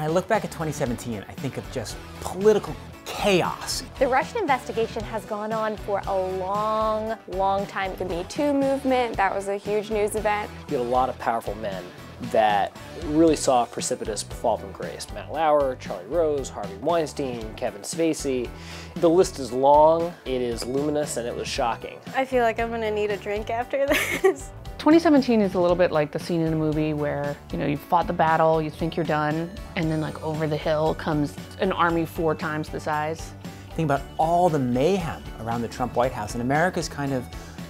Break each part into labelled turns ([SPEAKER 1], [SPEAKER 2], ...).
[SPEAKER 1] I look back at 2017, I think of just political chaos.
[SPEAKER 2] The Russian investigation has gone on for a long, long time.
[SPEAKER 3] The MeToo movement, that was a huge news event.
[SPEAKER 4] You had a lot of powerful men that really saw a precipitous fall from grace. Matt Lauer, Charlie Rose, Harvey Weinstein, Kevin Spacey. The list is long, it is luminous, and it was shocking.
[SPEAKER 3] I feel like I'm gonna need a drink after this.
[SPEAKER 5] 2017 is a little bit like the scene in a movie where, you know, you fought the battle, you think you're done, and then like over the hill comes an army 4 times the size.
[SPEAKER 1] Think about all the mayhem around the Trump White House and America's kind of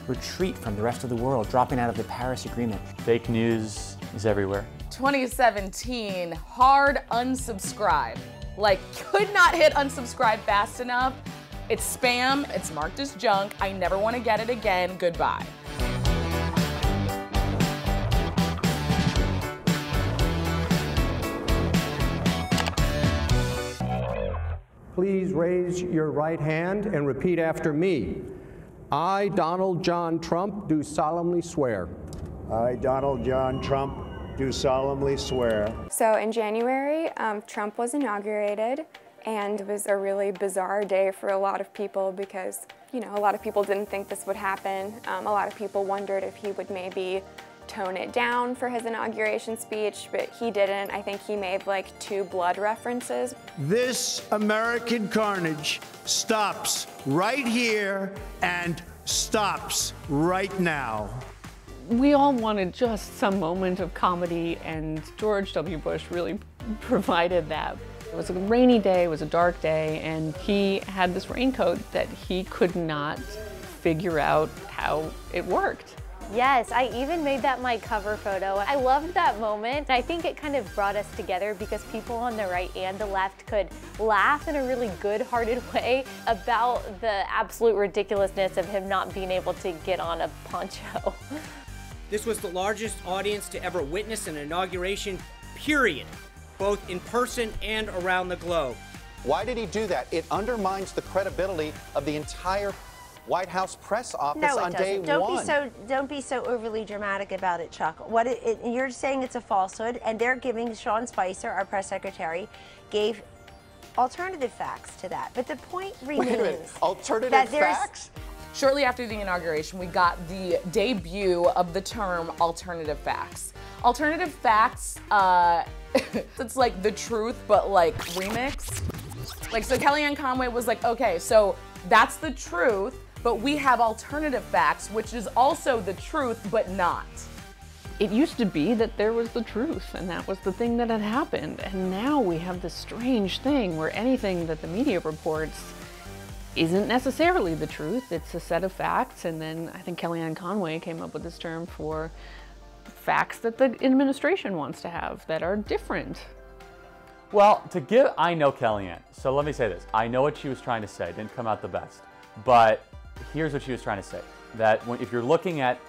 [SPEAKER 1] retreat from the rest of the world, dropping out of the Paris Agreement.
[SPEAKER 6] Fake news is everywhere.
[SPEAKER 7] 2017, hard unsubscribe. Like, could not hit unsubscribe fast enough. It's spam, it's marked as junk, I never want to get it again, goodbye.
[SPEAKER 8] Please raise your right hand and repeat after me. I, Donald John Trump, do solemnly swear.
[SPEAKER 9] I, Donald John Trump, do solemnly swear.
[SPEAKER 3] So in January, Trump was inaugurated, and it was a really bizarre day for a lot of people because, you know, a lot of people didn't think this would happen. A lot of people wondered if he would maybe tone it down for his inauguration speech, but he didn't. I think he made like 2 blood references.
[SPEAKER 9] This American carnage stops right here and stops right now.
[SPEAKER 5] We all wanted just some moment of comedy, and George W. Bush really provided that. It was a rainy day, it was a dark day, and he had this raincoat that he could not figure out how it worked.
[SPEAKER 2] Yes, I even made that my cover photo. I loved that moment. I think it kind of brought us together because people on the right and the left could laugh in a really good-hearted way about the absolute ridiculousness of him not being able to get on a poncho.
[SPEAKER 10] This was the largest audience to ever witness an inauguration, period, both in person and around the globe.
[SPEAKER 11] Why did he do that? It undermines the credibility of the entire White House press office on day one.
[SPEAKER 12] Don't be so overly dramatic about it, Chuck. You're saying it's a falsehood, and they're giving Sean Spicer, our press secretary, gave alternative facts to that. But the point remains.
[SPEAKER 11] Wait a minute, alternative facts?
[SPEAKER 7] Shortly after the inauguration, we got the debut of the term alternative facts. Alternative facts, it's like the truth, but like remix. Like, so Kellyanne Conway was like, okay, so that's the truth, but we have alternative facts, which is also the truth, but not.
[SPEAKER 5] It used to be that there was the truth, and that was the thing that had happened. And now we have this strange thing where anything that the media reports isn't necessarily the truth. It's a set of facts, and then I think Kellyanne Conway came up with this term for facts that the administration wants to have that are different.
[SPEAKER 6] Well, I know Kellyanne, so let me say this. I know what she was trying to say. It didn't come out the best. But here's what she was trying to say. That if you're looking at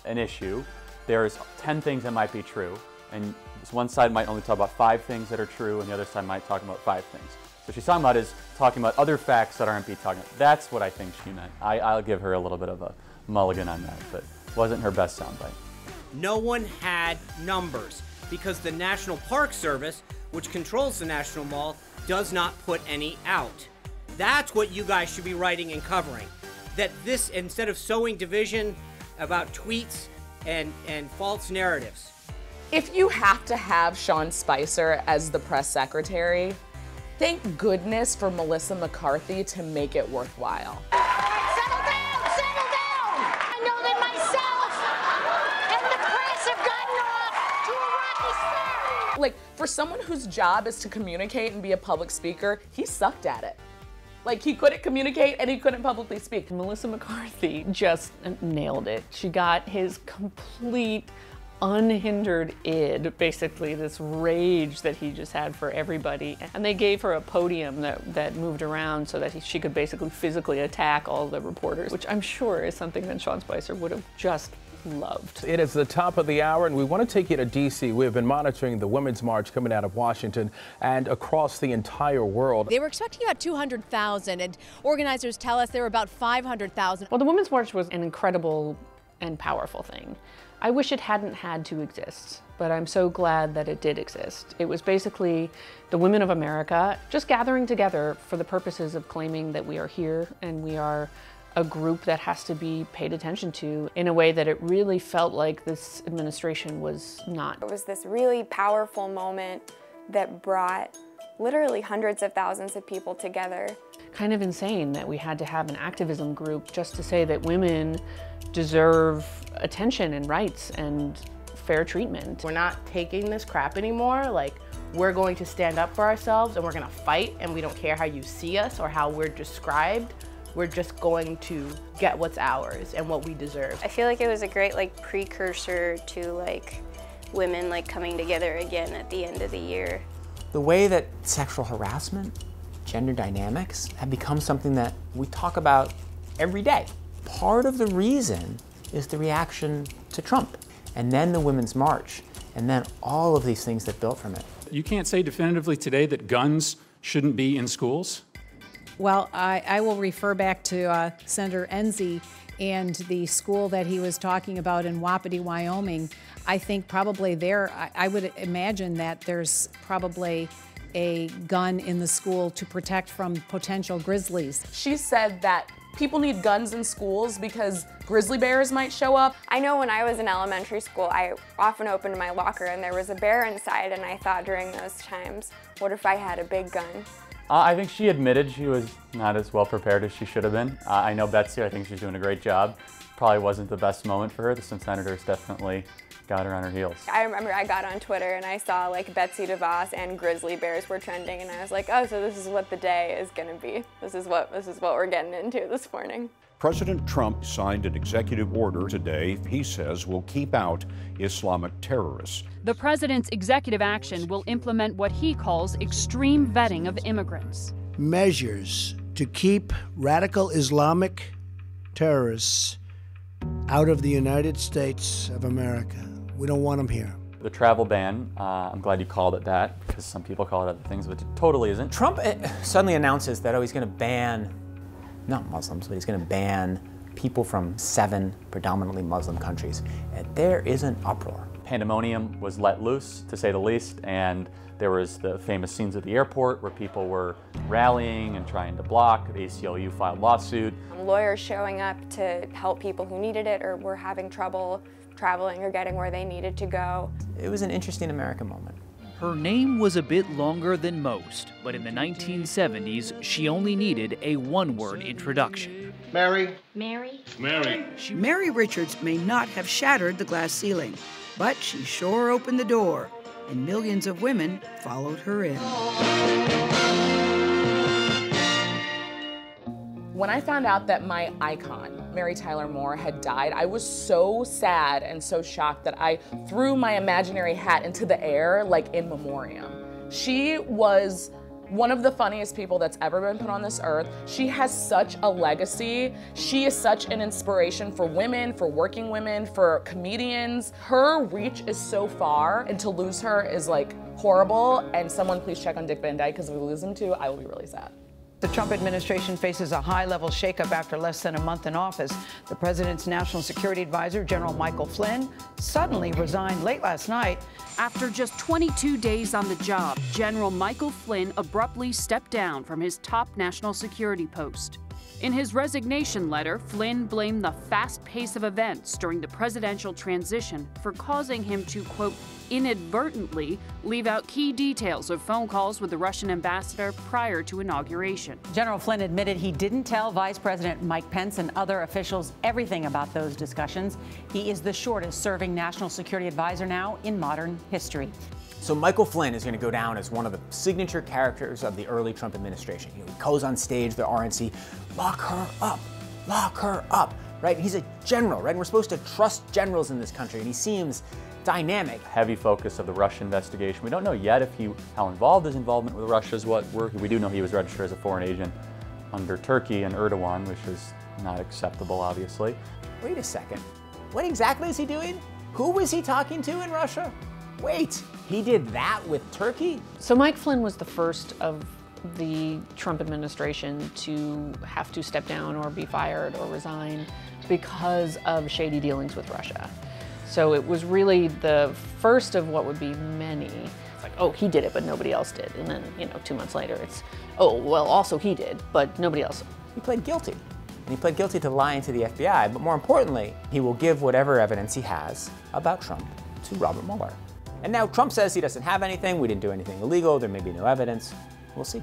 [SPEAKER 6] an issue, there's 10 things that might be true. And one side might only talk about 5 things that are true, and the other side might talk about 5 things. So what she's talking about other facts that aren't being talked about. That's what I think she meant. I'll give her a little bit of a mulligan on that, but wasn't her best soundbite.
[SPEAKER 10] No one had numbers because the National Park Service, which controls the National Mall, does not put any out. That's what you guys should be writing and covering. That this, instead of sowing division about tweets and false narratives.
[SPEAKER 7] If you have to have Sean Spicer as the press secretary, thank goodness for Melissa McCarthy to make it worthwhile.
[SPEAKER 12] Settle down! Settle down! I know that myself and the press have gotten off to a rocky start.
[SPEAKER 7] Like, for someone whose job is to communicate and be a public speaker, he sucked at it. Like, he couldn't communicate and he couldn't publicly speak.
[SPEAKER 5] Melissa McCarthy just nailed it. She got his complete unhindered id, basically this rage that he just had for everybody. And they gave her a podium that moved around so that she could basically physically attack all the reporters, which I'm sure is something that Sean Spicer would have just loved.
[SPEAKER 13] It is the top of the hour, and we want to take you to D.C. We've been monitoring the Women's March coming out of Washington and across the entire world.
[SPEAKER 14] They were expecting about 200,000, and organizers tell us there were about 500,000.
[SPEAKER 5] Well, the Women's March was an incredible and powerful thing. I wish it hadn't had to exist, but I'm so glad that it did exist. It was basically the women of America just gathering together for the purposes of claiming that we are here and we are a group that has to be paid attention to in a way that it really felt like this administration was not.
[SPEAKER 3] It was this really powerful moment that brought literally hundreds of thousands of people together.
[SPEAKER 5] Kind of insane that we had to have an activism group just to say that women deserve attention and rights and fair treatment.
[SPEAKER 15] We're not taking this crap anymore. Like, we're going to stand up for ourselves and we're gonna fight, and we don't care how you see us or how we're described. We're just going to get what's ours and what we deserve.
[SPEAKER 16] I feel like it was a great precursor to women coming together again at the end of the year.
[SPEAKER 1] The way that sexual harassment, gender dynamics have become something that we talk about every day. Part of the reason is the reaction to Trump, and then the Women's March, and then all of these things that built from it.
[SPEAKER 17] You can't say definitively today that guns shouldn't be in schools?
[SPEAKER 18] Well, I will refer back to Senator Enzi and the school that he was talking about in Wapiti, Wyoming. I think probably there, I would imagine that there's probably a gun in the school to protect from potential grizzlies.
[SPEAKER 7] She said that people need guns in schools because grizzly bears might show up.
[SPEAKER 3] I know when I was in elementary school, I often opened my locker and there was a bear inside, and I thought during those times, what if I had a big gun?
[SPEAKER 6] I think she admitted she was not as well prepared as she should have been. I know Betsy, I think she's doing a great job. Probably wasn't the best moment for her. Some senators definitely got her on her heels.
[SPEAKER 3] I remember I got on Twitter and I saw Betsy DeVos and grizzly bears were trending, and I was like, oh, so this is what the day is gonna be. This is what we're getting into this morning.
[SPEAKER 19] President Trump signed an executive order today he says will keep out Islamic terrorists.
[SPEAKER 20] The president's executive action will implement what he calls extreme vetting of immigrants.
[SPEAKER 21] Measures to keep radical Islamic terrorists out of the United States of America. We don't want them here.
[SPEAKER 6] The travel ban, I'm glad you called it that, because some people call it other things, but it totally isn't.
[SPEAKER 1] Trump suddenly announces that, he's gonna ban, not Muslims, but he's gonna ban people from 7 predominantly Muslim countries. And there is an uproar.
[SPEAKER 6] Pandemonium was let loose, to say the least, and there was the famous scenes at the airport where people were rallying and trying to block. The ACLU filed lawsuit.
[SPEAKER 3] Lawyers showing up to help people who needed it or were having trouble traveling or getting where they needed to go.
[SPEAKER 1] It was an interesting American moment.
[SPEAKER 22] Her name was a bit longer than most, but in the 1970s, she only needed a one-word introduction.
[SPEAKER 23] Mary.
[SPEAKER 24] Mary.
[SPEAKER 23] Mary.
[SPEAKER 24] Mary Richards may not have shattered the glass ceiling, but she sure opened the door, and millions of women followed her in.
[SPEAKER 7] When I found out that my icon, Mary Tyler Moore, had died, I was so sad and so shocked that I threw my imaginary hat into the air in memoriam. She was one of the funniest people that's ever been put on this earth. She has such a legacy. She is such an inspiration for women, for working women, for comedians. Her reach is so far, and to lose her is horrible. And someone please check on Dick Van Dyke, because if we lose him too, I will be really sad.
[SPEAKER 24] The Trump administration faces a high-level shakeup after less than a month in office. The president's national security advisor, General Michael Flynn, suddenly resigned late last night.
[SPEAKER 20] After just 22 days on the job, General Michael Flynn abruptly stepped down from his top national security post. In his resignation letter, Flynn blamed the fast pace of events during the presidential transition for causing him to, quote, inadvertently leave out key details of phone calls with the Russian ambassador prior to inauguration.
[SPEAKER 24] General Flynn admitted he didn't tell Vice President Mike Pence and other officials everything about those discussions. He is the shortest-serving national security advisor now in modern history.
[SPEAKER 1] So Michael Flynn is going to go down as one of the signature characters of the early Trump administration. He goes on stage, the RNC, lock her up, right? He's a general, right? And we're supposed to trust generals in this country, and he seems dynamic.
[SPEAKER 6] Heavy focus of the Russia investigation. We don't know yet how involved his involvement with Russia is. We do know he was registered as a foreign agent under Turkey and Erdogan, which is not acceptable, obviously.
[SPEAKER 1] Wait a second. What exactly is he doing? Who was he talking to in Russia? Wait, he did that with Turkey?
[SPEAKER 5] So Mike Flynn was the first of the Trump administration to have to step down or be fired or resign because of shady dealings with Russia. So it was really the first of what would be many. It's like, oh, he did it, but nobody else did. And then, 2 months later, it's, oh, well, also he did, but nobody else.
[SPEAKER 1] He pled guilty. And he pled guilty to lying to the FBI, but more importantly, he will give whatever evidence he has about Trump to Robert Mueller. And now Trump says he doesn't have anything, we didn't do anything illegal, there may be no evidence. We'll see.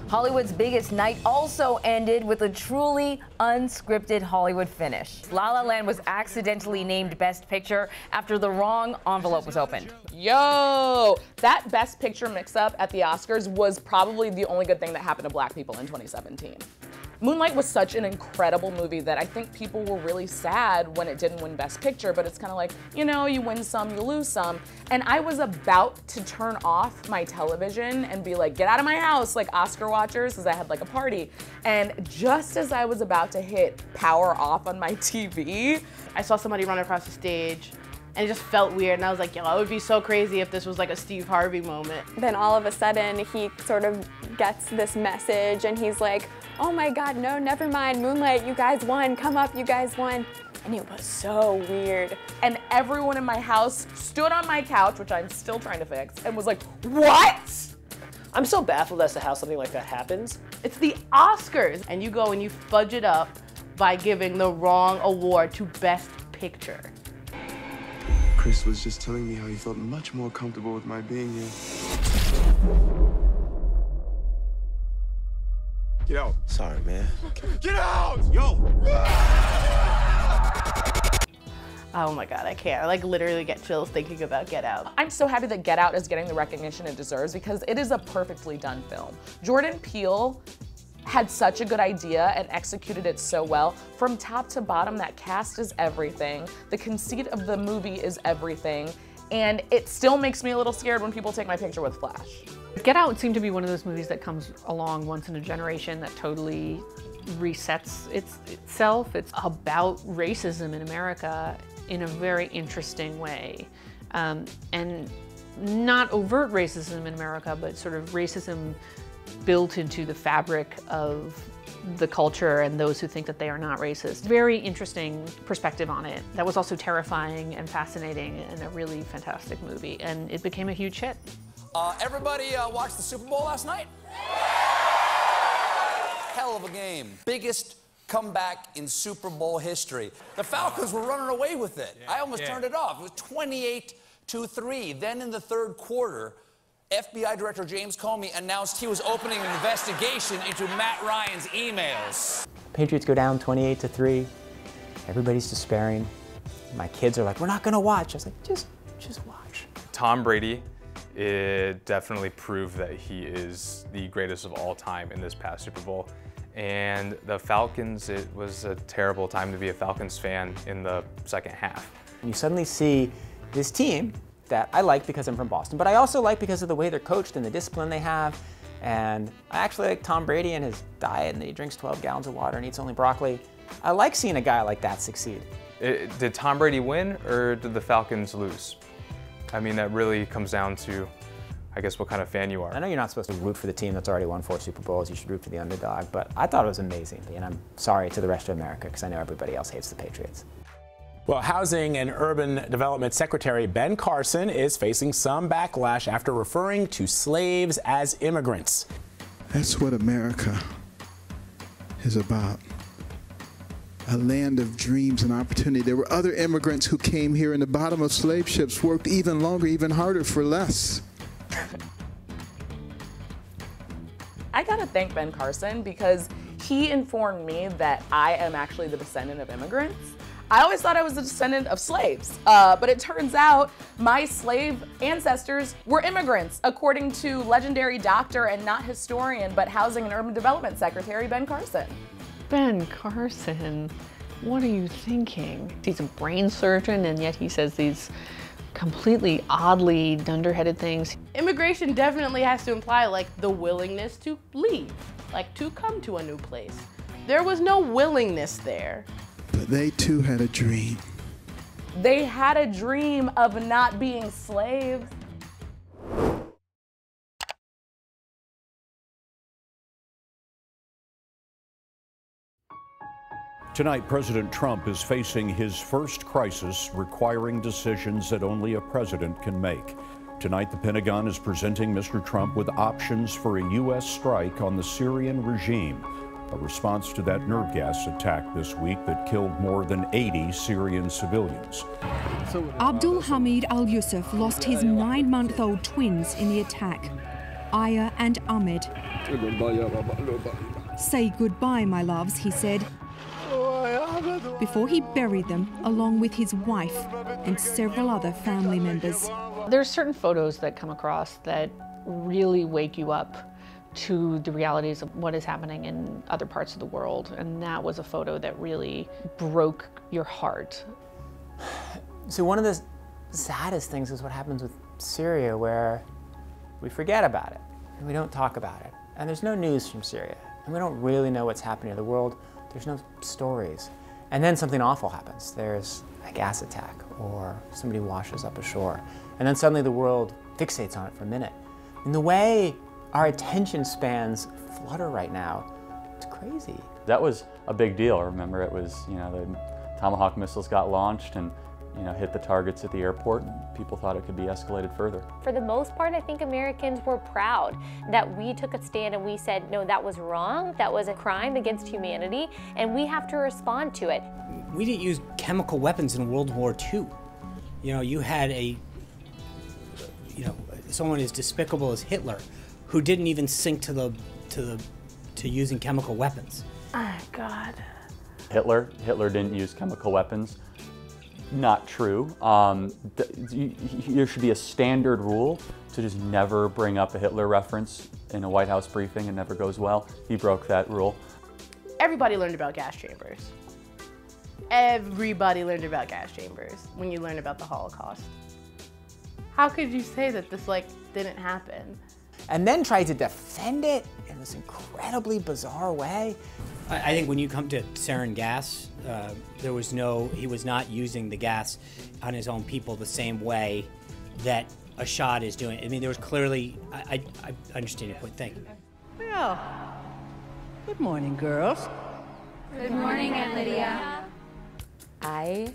[SPEAKER 4] Hollywood's biggest night also ended with a truly unscripted Hollywood finish. La La Land was accidentally named Best Picture after the wrong envelope was opened.
[SPEAKER 7] Yo, that Best Picture mix-up at the Oscars was probably the only good thing that happened to Black people in 2017. Moonlight was such an incredible movie that I think people were really sad when it didn't win Best Picture, but it's kind of like, you win some, you lose some. And I was about to turn off my television and be like, get out of my house, like Oscar watchers, because I had like a party. And just as I was about to hit power off on my TV,
[SPEAKER 15] I saw somebody run across the stage and it just felt weird, and I was like, yo, it would be so crazy if this was like a Steve Harvey moment.
[SPEAKER 3] Then all of a sudden, he sort of gets this message, and he's like, oh my God, no, never mind, Moonlight, you guys won, come up, you guys won. And it was so weird.
[SPEAKER 7] And everyone in my house stood on my couch, which I'm still trying to fix, and was like, what?
[SPEAKER 8] I'm so baffled as to how something like that happens.
[SPEAKER 15] It's the Oscars, and you go and you fudge it up by giving the wrong award to Best Picture.
[SPEAKER 9] Chris was just telling me how he felt much more comfortable with my being here. Get out. Sorry, man. Get out! Yo!
[SPEAKER 15] Oh my God, I can't. I like literally get chills thinking about Get Out.
[SPEAKER 7] I'm so happy that Get Out is getting the recognition it deserves because it is a perfectly done film. Jordan Peele had such a good idea and executed it so well. From top to bottom, that cast is everything. The conceit of the movie is everything. And it still makes me a little scared when people take my picture with Flash.
[SPEAKER 5] Get Out seemed to be one of those movies that comes along once in a generation that totally resets itself. It's about racism in America in a very interesting way. And not overt racism in America, but sort of racism built into the fabric of the culture and those who think that they are not racist. Very interesting perspective on it. That was also terrifying and fascinating and a really fantastic movie. And it became a huge hit.
[SPEAKER 23] Everybody watched the Super Bowl last night? Hell of a game. Biggest comeback in Super Bowl history. The Falcons were running away with it. I almost turned it off. It was 28-3. Then in the third quarter, FBI Director James Comey announced he was opening an investigation into Matt Ryan's emails.
[SPEAKER 1] Patriots go down 28-3. Everybody's despairing. My kids are like, we're not gonna watch. I was like, just watch.
[SPEAKER 25] Tom Brady, it definitely proved that he is the greatest of all time in this past Super Bowl. And the Falcons, it was a terrible time to be a Falcons fan in the second half.
[SPEAKER 1] You suddenly see this team that I like because I'm from Boston, but I also like because of the way they're coached and the discipline they have. And I actually like Tom Brady and his diet, and he drinks 12 gallons of water and eats only broccoli. I like seeing a guy like that succeed.
[SPEAKER 25] Did Tom Brady win or did the Falcons lose? I mean, that really comes down to, I guess, what kind of fan you are.
[SPEAKER 1] I know you're not supposed to root for the team that's already won 4 Super Bowls. You should root for the underdog, but I thought it was amazing. And I'm sorry to the rest of America because I know everybody else hates the Patriots.
[SPEAKER 26] Well, Housing and Urban Development Secretary Ben Carson is facing some backlash after referring to slaves as immigrants.
[SPEAKER 9] That's what America is about. A land of dreams and opportunity. There were other immigrants who came here in the bottom of slave ships, worked even longer, even harder for less.
[SPEAKER 7] I gotta thank Ben Carson because he informed me that I am actually the descendant of immigrants. I always thought I was a descendant of slaves, but it turns out my slave ancestors were immigrants, according to legendary doctor and not historian, but Housing and Urban Development Secretary Ben Carson.
[SPEAKER 5] Ben Carson, what are you thinking? He's a brain surgeon, and yet he says these completely oddly dunderheaded things.
[SPEAKER 15] Immigration definitely has to imply like the willingness to leave, like to come to a new place. There was no willingness there.
[SPEAKER 9] But they too had a dream.
[SPEAKER 7] They had a dream of not being slaves.
[SPEAKER 19] Tonight, President Trump is facing his first crisis requiring decisions that only a president can make. Tonight, the Pentagon is presenting Mr. Trump with options for a U.S. strike on the Syrian regime, a response to that nerve gas attack this week that killed more than 80 Syrian civilians.
[SPEAKER 2] Abdul Hamid al-Yusuf lost his 9-month-old twins in the attack, Aya and Ahmed. "Say goodbye, my loves," he said, before he buried them along with his wife and several other family members.
[SPEAKER 5] There's certain photos that come across that really wake you up to the realities of what is happening in other parts of the world, and that was a photo that really broke your heart.
[SPEAKER 1] So one of the saddest things is what happens with Syria, where we forget about it and we don't talk about it. And there's no news from Syria, and we don't really know what's happening in the world. There's no stories. And then something awful happens. There's a gas attack, or somebody washes up ashore. And then suddenly the world fixates on it for a minute. And the way our attention spans flutter right now, it's crazy.
[SPEAKER 6] That was a big deal. Remember, it was, the Tomahawk missiles got launched and, hit the targets at the airport, and people thought it could be escalated further.
[SPEAKER 10] For the most part, I think Americans were proud that we took a stand and we said, no, that was wrong, that was a crime against humanity, and we have to respond to it.
[SPEAKER 11] We didn't use chemical weapons in World War II. You had someone as despicable as Hitler, who didn't even sink to using chemical weapons.
[SPEAKER 15] Oh, God.
[SPEAKER 6] Hitler didn't use chemical weapons. Not true. There should be a standard rule to just never bring up a Hitler reference in a White House briefing. It never goes well. He broke that rule.
[SPEAKER 15] Everybody learned about gas chambers. Everybody learned about gas chambers when you learned about the Holocaust. How could you say that this didn't happen?
[SPEAKER 1] And then try to defend it in this incredibly bizarre way.
[SPEAKER 11] I think when you come to sarin gas, he was not using the gas on his own people the same way that Assad is doing. I mean, there was clearly, I understand your point, thank you.
[SPEAKER 12] Well, good morning, girls.
[SPEAKER 10] Good morning, Aunt Lydia.
[SPEAKER 7] I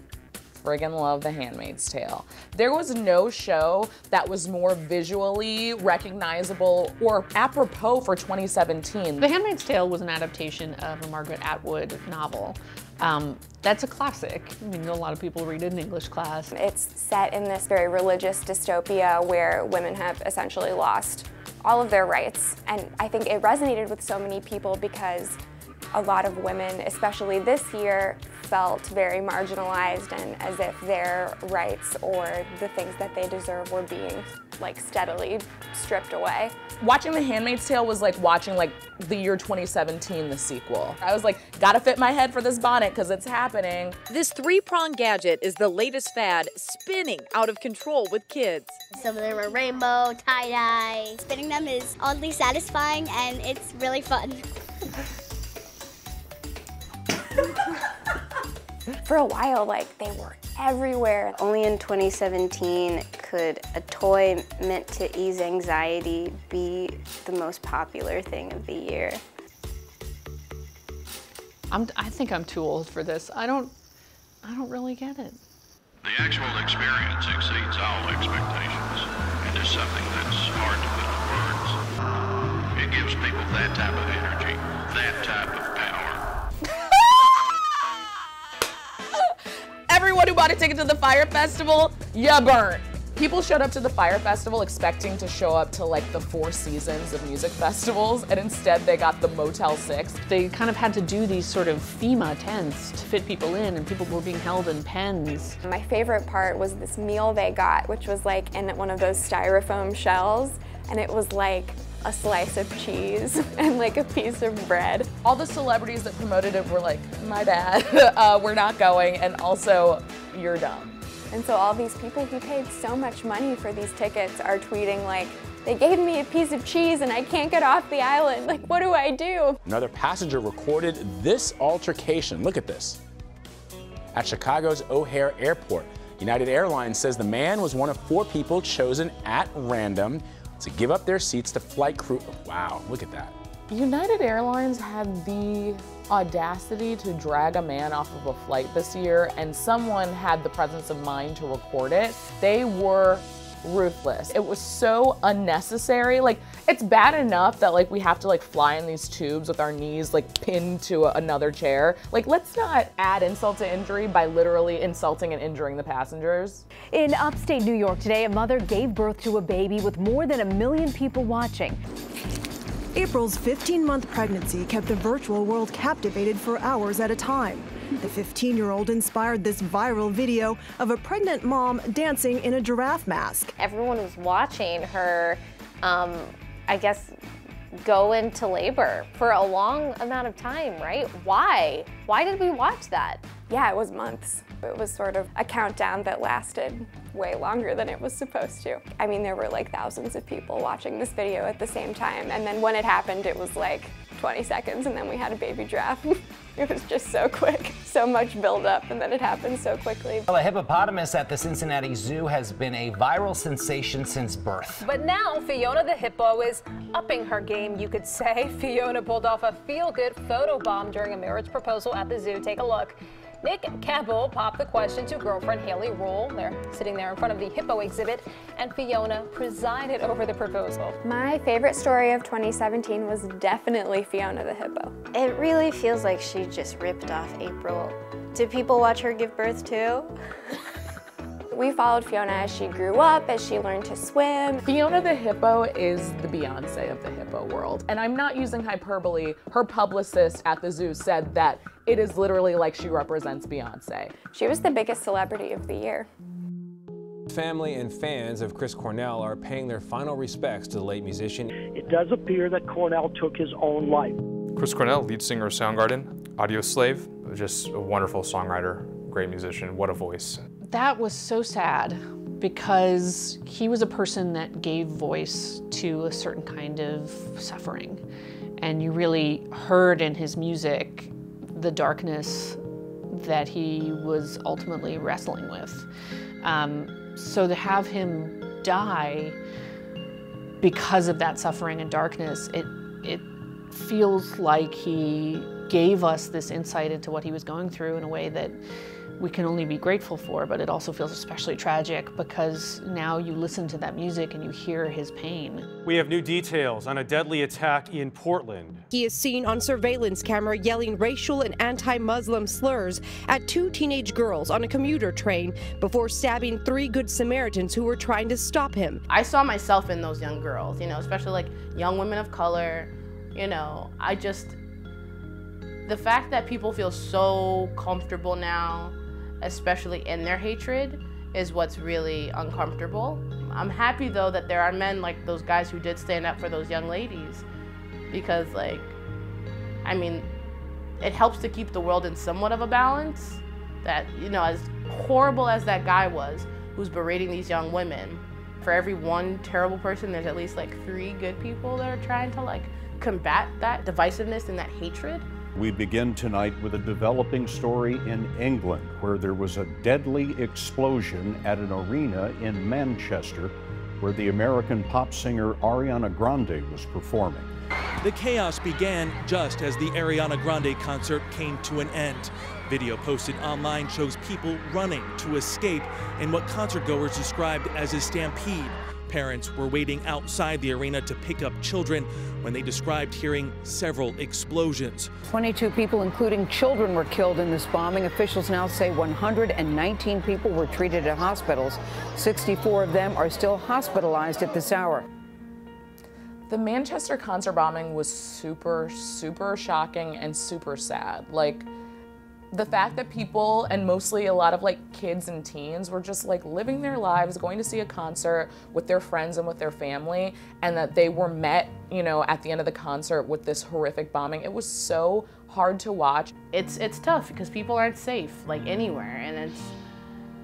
[SPEAKER 7] friggin' love The Handmaid's Tale. There was no show that was more visually recognizable or apropos for 2017.
[SPEAKER 5] The Handmaid's Tale was an adaptation of a Margaret Atwood novel. That's a classic. I mean, a lot of people read it in English class.
[SPEAKER 3] It's set in this very religious dystopia where women have essentially lost all of their rights. And I think it resonated with so many people because a lot of women, especially this year, felt very marginalized and as if their rights or the things that they deserve were being steadily stripped away.
[SPEAKER 7] Watching The Handmaid's Tale was like watching the year 2017, the sequel. I was like, gotta fit my head for this bonnet because it's happening.
[SPEAKER 13] This three-prong gadget is the latest fad, spinning out of control with kids.
[SPEAKER 14] Some of them are rainbow, tie-dye. Spinning them is oddly satisfying and it's really fun.
[SPEAKER 3] For a while, they were everywhere.
[SPEAKER 16] Only in 2017 could a toy meant to ease anxiety be the most popular thing of the year.
[SPEAKER 5] I think I'm too old for this. I don't really get it.
[SPEAKER 27] The actual experience exceeds all expectations. It is something that's hard to put into words. It gives people that type of energy, that type of power.
[SPEAKER 7] Everyone who bought a ticket to the Fire Festival, ya burnt. People showed up to the Fire Festival expecting to show up to the Four Seasons of music festivals, and instead they got the Motel 6.
[SPEAKER 5] They kind of had to do these sort of FEMA tents to fit people in, and people were being held in pens.
[SPEAKER 3] My favorite part was this meal they got, which was in one of those styrofoam shells, and it was a slice of cheese and a piece of bread.
[SPEAKER 7] All the celebrities that promoted it were like, my bad, we're not going, and also, you're dumb.
[SPEAKER 3] And so all these people who paid so much money for these tickets are tweeting they gave me a piece of cheese and I can't get off the island. What do I do?
[SPEAKER 26] Another passenger recorded this altercation. Look at this. At Chicago's O'Hare Airport, United Airlines says the man was one of 4 people chosen at random to give up their seats to flight crew. Wow, look at that.
[SPEAKER 7] United Airlines had the audacity to drag a man off of a flight this year, and someone had the presence of mind to record it. They were ruthless. It was so unnecessary. Like, it's bad enough that like we have to like fly in these tubes with our knees like pinned to another chair. Like, let's not add insult to injury by literally insulting and injuring the passengers.
[SPEAKER 4] In upstate New York today, a mother gave birth to a baby with more than 1 million people watching.
[SPEAKER 17] April's 15-month pregnancy kept the virtual world captivated for hours at a time. The 15-year-old inspired this viral video of a pregnant mom dancing in a giraffe mask.
[SPEAKER 10] Everyone was watching her, I guess, go into labor for a long amount of time, right? Why? Why did we watch that?
[SPEAKER 3] Yeah, it was months. It was sort of a countdown that lasted way longer than it was supposed to. I mean, there were like thousands of people watching this video at the same time, and then when it happened, it was like 20 seconds, and then we had a baby giraffe. It was just so quick, so much build-up, and then it happened so quickly.
[SPEAKER 18] Well, a hippopotamus at the Cincinnati Zoo has been a viral sensation since birth.
[SPEAKER 4] But now Fiona the hippo is upping her game, you could say. Fiona pulled off a feel-good photo bomb during a marriage proposal at the zoo. Take a look. Nick Cabell popped the question to girlfriend Haley Rule. They're sitting there in front of the hippo exhibit, and Fiona presided over the proposal.
[SPEAKER 3] My favorite story of 2017 was definitely Fiona the hippo.
[SPEAKER 16] It really feels like she just ripped off April. Did people watch her give birth too?
[SPEAKER 3] We followed Fiona as she grew up, as she learned to swim.
[SPEAKER 7] Fiona the hippo is the Beyonce of the hippo world. And I'm not using hyperbole. Her publicist at the zoo said that it is literally like she represents Beyonce.
[SPEAKER 3] She was the biggest celebrity of the year.
[SPEAKER 20] Family and fans of Chris Cornell are paying their final respects to the late musician.
[SPEAKER 21] It does appear that Cornell took his own life.
[SPEAKER 25] Chris Cornell, lead singer of Soundgarden, Audioslave, just a wonderful songwriter, great musician, what a voice.
[SPEAKER 5] That was so sad because he was a person that gave voice to a certain kind of suffering. And you really heard in his music the darkness that he was ultimately wrestling with. So to have him die because of that suffering and darkness, it feels like he gave us this insight into what he was going through in a way that we can only be grateful for, but it also feels especially tragic because now you listen to that music and you hear his pain.
[SPEAKER 22] We have new details on a deadly attack in Portland.
[SPEAKER 24] He is seen on surveillance camera yelling racial and anti-Muslim slurs at 2 teenage girls on a commuter train before stabbing 3 Good Samaritans who were trying to stop him.
[SPEAKER 15] I saw myself in those young girls, especially like young women of color. The fact that people feel so comfortable now, especially in their hatred, is what's really uncomfortable. I'm happy though that there are men like those guys who did stand up for those young ladies, because it helps to keep the world in somewhat of a balance. That, as horrible as that guy was who's berating these young women, for every one terrible person, there's at least like 3 good people that are trying to combat that divisiveness and that hatred.
[SPEAKER 19] We begin tonight with a developing story in England, where there was a deadly explosion at an arena in Manchester, where the American pop singer Ariana Grande was performing.
[SPEAKER 28] The chaos began just as the Ariana Grande concert came to an end. Video posted online shows people running to escape in what concertgoers described as a stampede. Parents were waiting outside the arena to pick up children when they described hearing several explosions.
[SPEAKER 12] 22 people, including children, were killed in this bombing. Officials now say 119 people were treated at hospitals. 64 of them are still hospitalized at this hour.
[SPEAKER 7] The Manchester concert bombing was super, super shocking and super sad. The fact that people, and mostly a lot of kids and teens, were just living their lives, going to see a concert with their friends and with their family, and that they were met, at the end of the concert with this horrific bombing. It was so hard to watch.
[SPEAKER 15] It's tough because people aren't safe anywhere,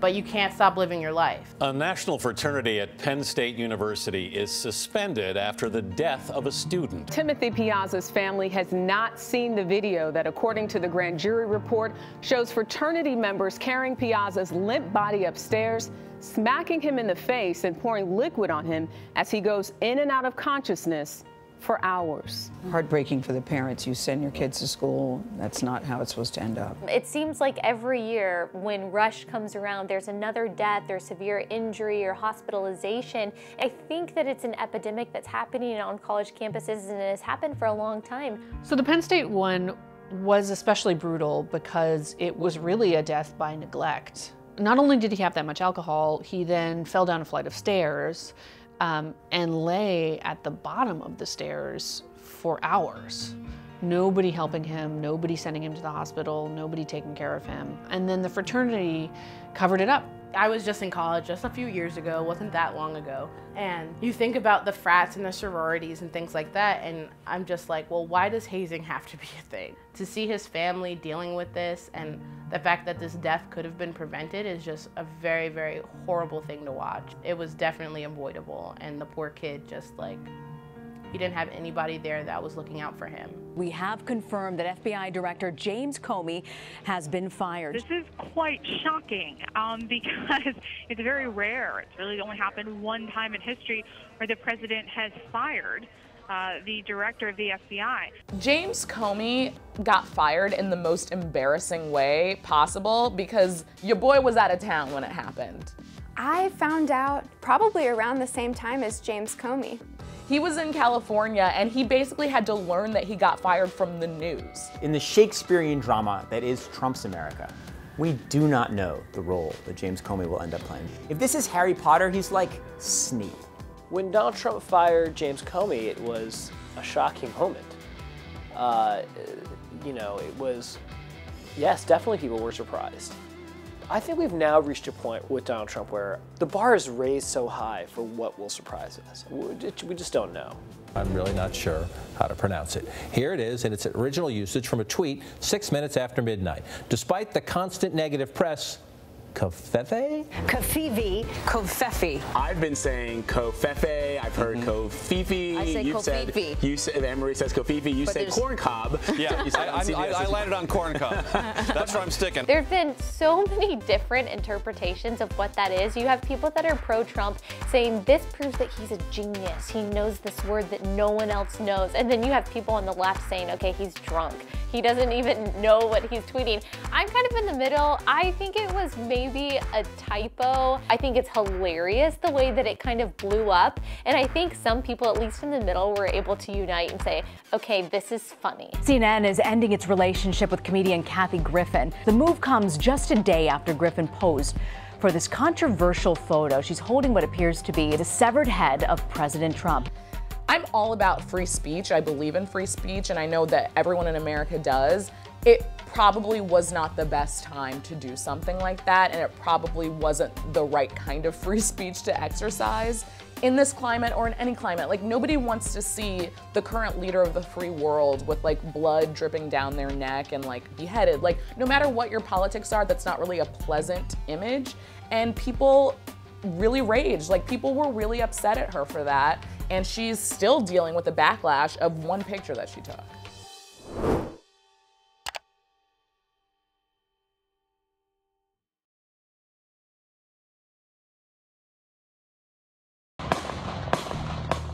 [SPEAKER 15] but you can't stop living your life.
[SPEAKER 29] A national fraternity at Penn State University is suspended after the death of a student.
[SPEAKER 30] Timothy Piazza's family has not seen the video that, according to the grand jury report, shows fraternity members carrying Piazza's limp body upstairs, smacking him in the face and pouring liquid on him as he goes in and out of consciousness for hours.
[SPEAKER 12] Heartbreaking for the parents. You send your kids to school, that's not how it's supposed to end up.
[SPEAKER 10] It seems like every year when rush comes around, there's another death or severe injury or hospitalization. I think that it's an epidemic that's happening on college campuses, and it has happened for a long time.
[SPEAKER 5] So the Penn State one was especially brutal because it was really a death by neglect. Not only did he have that much alcohol, he then fell down a flight of stairs and lay at the bottom of the stairs for hours. Nobody helping him, nobody sending him to the hospital, nobody taking care of him. And then the fraternity covered it up.
[SPEAKER 15] I was just in college just a few years ago, wasn't that long ago. And you think about the frats and the sororities and things like that, and I'm just like, well, why does hazing have to be a thing? To see his family dealing with this and the fact that this death could have been prevented is just a very, very horrible thing to watch. It was definitely avoidable, and the poor kid just like, he didn't have anybody there that was looking out for him.
[SPEAKER 1] We have confirmed that FBI Director James Comey has been fired.
[SPEAKER 2] This is quite shocking because it's very rare. It's really only happened one time in history where the president has fired the director of the FBI.
[SPEAKER 7] James Comey got fired in the most embarrassing way possible because your boy was out of town when it happened.
[SPEAKER 3] I found out probably around the same time as James Comey.
[SPEAKER 7] He was in California and he basically had to learn that he got fired from the news.
[SPEAKER 6] In the Shakespearean drama that is Trump's America, we do not know the role that James Comey will end up playing. If this is Harry Potter, he's like Snape.
[SPEAKER 8] When Donald Trump fired James Comey, it was a shocking moment. You know, it was, yes, definitely people were surprised. I think we've now reached a point with Donald Trump where the bar is raised so high for what will surprise us. We just don't know.
[SPEAKER 9] I'm really not sure how to pronounce it. Here it is in its original usage from a tweet 6 minutes after midnight. Despite the constant negative press, Kofefe?
[SPEAKER 1] Kofefe. Kofefe.
[SPEAKER 26] I've been saying Kofefe. I've heard Kofifi.
[SPEAKER 1] I say
[SPEAKER 26] You've
[SPEAKER 1] Kofifi.
[SPEAKER 26] You say, Anne-Marie says Kofifi. You say corn cob.
[SPEAKER 11] Yeah, I landed on corn cob. That's where I'm sticking.
[SPEAKER 10] There have been so many different interpretations of what that is. You have people that are pro-Trump saying this proves that he's a genius. He knows this word that no one else knows. And then you have people on the left saying, okay, he's drunk. He doesn't even know what he's tweeting. I'm kind of in the middle. I think it was maybe a typo. I think it's hilarious the way that it kind of blew up. And I think some people, at least in the middle, were able to unite and say, okay, this is funny.
[SPEAKER 1] CNN is ending its relationship with comedian Kathy Griffin. The move comes just a day after Griffin posed for this controversial photo. She's holding what appears to be the severed head of President Trump.
[SPEAKER 7] I'm all about free speech. I believe in free speech, and I know that everyone in America does. It probably was not the best time to do something like that, and it probably wasn't the right kind of free speech to exercise in this climate or in any climate. Like, nobody wants to see the current leader of the free world with like blood dripping down their neck and like beheaded. Like, no matter what your politics are, that's not really a pleasant image. And people really raged. Like, people were really upset at her for that. And she's still dealing with the backlash of one picture that she took.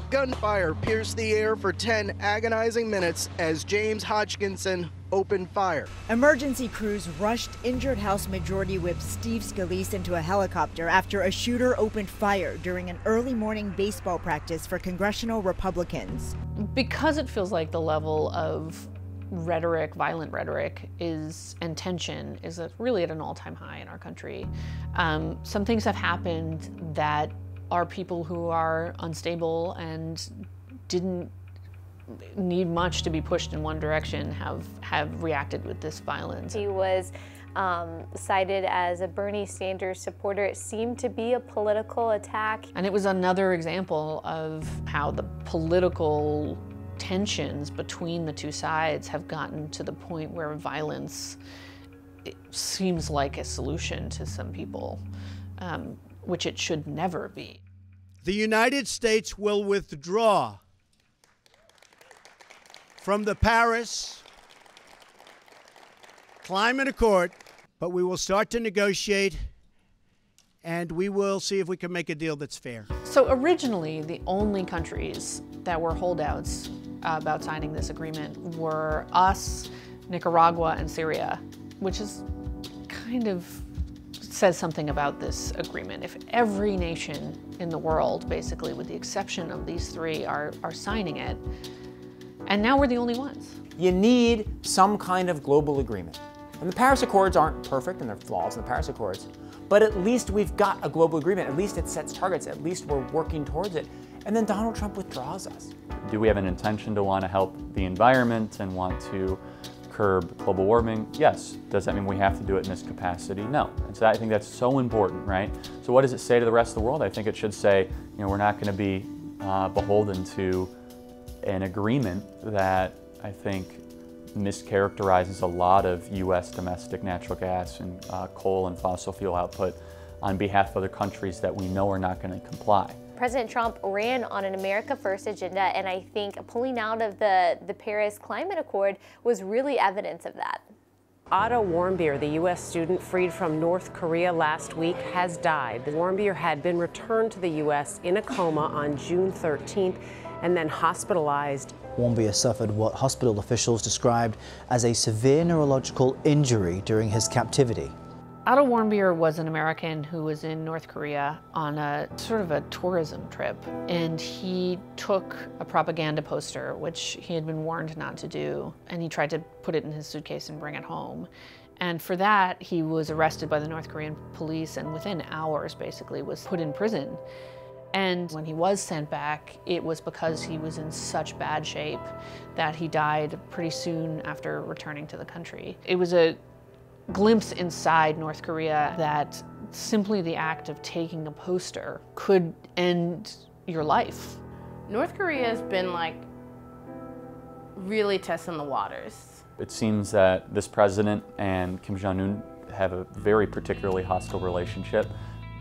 [SPEAKER 13] Gunfire pierced the air for 10 agonizing minutes as James Hodgkinson opened fire.
[SPEAKER 14] Emergency crews rushed injured House Majority Whip Steve Scalise into a helicopter after a shooter opened fire during an early morning baseball practice for congressional Republicans.
[SPEAKER 5] Because it feels like the level of rhetoric, violent rhetoric, and tension is really at an all-time high in our country. Some things have happened that are people who are unstable and didn't need much to be pushed in one direction have reacted with this violence.
[SPEAKER 10] He was cited as a Bernie Sanders supporter. It seemed to be a political attack.
[SPEAKER 5] And it was another example of how the political tensions between the two sides have gotten to the point where violence seems like a solution to some people, which it should never be.
[SPEAKER 23] The United States will withdraw from the Paris Climate Accord, but we will start to negotiate, and we will see if we can make a deal that's fair.
[SPEAKER 5] So originally, the only countries that were holdouts about signing this agreement were us, Nicaragua, and Syria, which is kind of says something about this agreement. If every nation in the world, basically, with the exception of these three, are signing it, and now we're the only ones.
[SPEAKER 6] You need some kind of global agreement. And the Paris Accords aren't perfect, and there are flaws in the Paris Accords, but at least we've got a global agreement. At least it sets targets. At least we're working towards it. And then Donald Trump withdraws us.
[SPEAKER 4] Do we have an intention to want to help the environment and want to curb global warming? Yes. Does that mean we have to do it in this capacity? No. And so I think that's so important, right? So what does it say to the rest of the world? I think it should say, you know, we're not going to be beholden to an agreement that I think mischaracterizes a lot of U.S. domestic natural gas and coal and fossil fuel output on behalf of other countries that we know are not going to comply.
[SPEAKER 10] President Trump ran on an America First agenda, and I think pulling out of the Paris Climate Accord was really evidence of that.
[SPEAKER 16] Otto Warmbier, the U.S. student freed from North Korea last week, has died. Warmbier had been returned to the U.S. in a coma on June 13th and then hospitalized.
[SPEAKER 17] Warmbier suffered what hospital officials described as a severe neurological injury during his captivity.
[SPEAKER 5] Otto Warmbier was an American who was in North Korea on a sort of a tourism trip, and he took a propaganda poster, which he had been warned not to do, and he tried to put it in his suitcase and bring it home. And for that, he was arrested by the North Korean police and within hours, basically, was put in prison. And when he was sent back, it was because he was in such bad shape that he died pretty soon after returning to the country. It was a glimpse inside North Korea that simply the act of taking a poster could end your life.
[SPEAKER 15] North Korea has been like really testing the waters.
[SPEAKER 4] It seems that this president and Kim Jong-un have a very particularly hostile relationship.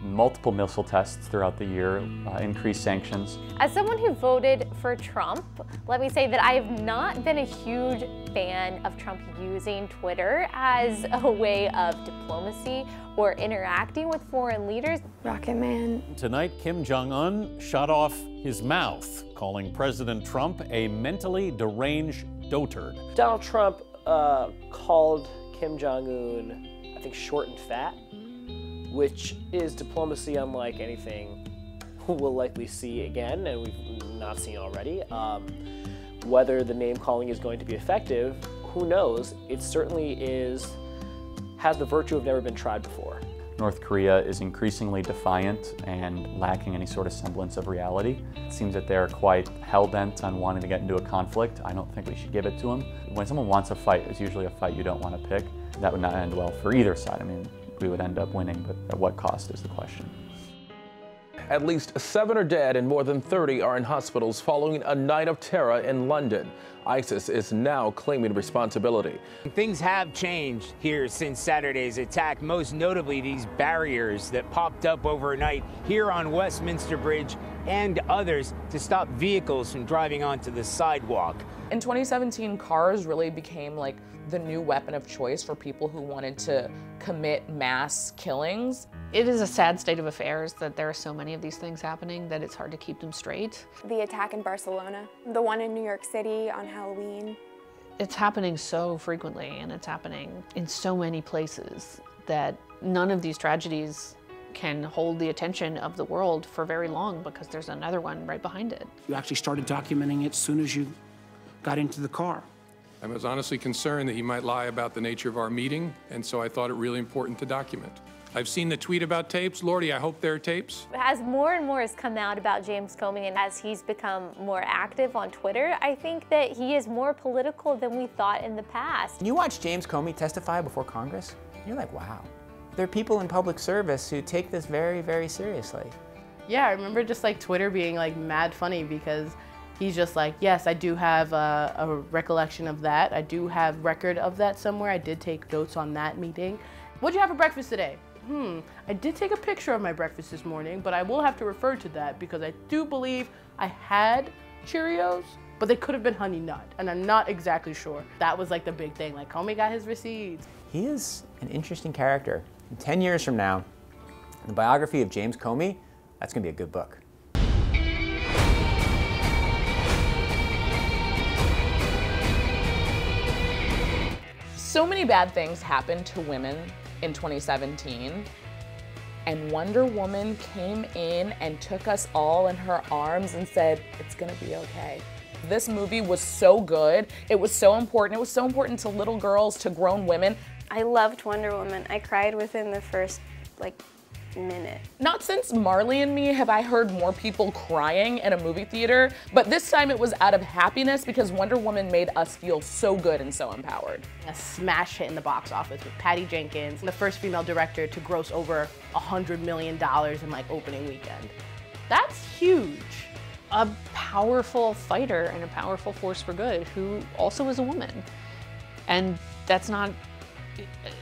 [SPEAKER 4] Multiple missile tests throughout the year, increased sanctions.
[SPEAKER 10] As someone who voted for Trump, let me say that I have not been a huge fan of Trump using Twitter as a way of diplomacy or interacting with foreign leaders.
[SPEAKER 3] Rocket Man.
[SPEAKER 29] Tonight, Kim Jong-un shut off his mouth, calling President Trump a mentally deranged dotard.
[SPEAKER 8] Donald Trump called Kim Jong-un, I think, short and fat, which is diplomacy unlike anything we'll likely see again, and we've not seen already. Whether the name calling is going to be effective, who knows? It certainly has the virtue of never been tried before.
[SPEAKER 4] North Korea is increasingly defiant and lacking any sort of semblance of reality. It seems that they're quite hell-bent on wanting to get into a conflict. I don't think we should give it to them. When someone wants a fight, it's usually a fight you don't want to pick. That would not end well for either side. I mean, we would end up winning, but at what cost is the question.
[SPEAKER 18] At least 7 are dead and more than 30 are in hospitals following a night of terror in London. ISIS is now claiming responsibility.
[SPEAKER 20] Things have changed here since Saturday's attack, most notably these barriers that popped up overnight here on Westminster Bridge and others to stop vehicles from driving onto the sidewalk.
[SPEAKER 7] In 2017, cars really became like the new weapon of choice for people who wanted to commit mass killings.
[SPEAKER 5] It is a sad state of affairs that there are so many of these things happening that it's hard to keep them straight.
[SPEAKER 3] The attack in Barcelona, the one in New York City on Halloween.
[SPEAKER 5] It's happening so frequently, and it's happening in so many places that none of these tragedies can hold the attention of the world for very long because there's another one right behind it.
[SPEAKER 21] You actually started documenting it as soon as you got into the car.
[SPEAKER 22] I was honestly concerned that he might lie about the nature of our meeting, and so I thought it really important to document. I've seen the tweet about tapes. Lordy, I hope they're tapes.
[SPEAKER 10] As more and more has come out about James Comey and as he's become more active on Twitter, I think that he is more political than we thought in the past.
[SPEAKER 6] When you watch James Comey testify before Congress, you're like, wow. There are people in public service who take this very, very seriously.
[SPEAKER 15] Yeah, I remember just like Twitter being like mad funny because he's just like, yes, I do have a recollection of that. I do have record of that somewhere. I did take notes on that meeting. What'd you have for breakfast today? I did take a picture of my breakfast this morning, but I will have to refer to that because I do believe I had Cheerios, but they could have been Honey Nut, and I'm not exactly sure. That was like the big thing, like Comey got his receipts.
[SPEAKER 6] He is an interesting character. 10 years from now, the biography of James Comey, that's gonna be a good book.
[SPEAKER 7] So many bad things happened to women in 2017, and Wonder Woman came in and took us all in her arms and said, it's gonna be okay. This movie was so good. It was so important. It was so important to little girls, to grown women.
[SPEAKER 2] I loved Wonder Woman. I cried within the first, minute.
[SPEAKER 7] Not since Marley and Me have I heard more people crying in a movie theater, but this time it was out of happiness because Wonder Woman made us feel so good and so empowered.
[SPEAKER 15] A smash hit in the box office with Patty Jenkins, the first female director to gross over $100 million in opening weekend.
[SPEAKER 5] That's huge. A powerful fighter and a powerful force for good who also is a woman. And that's not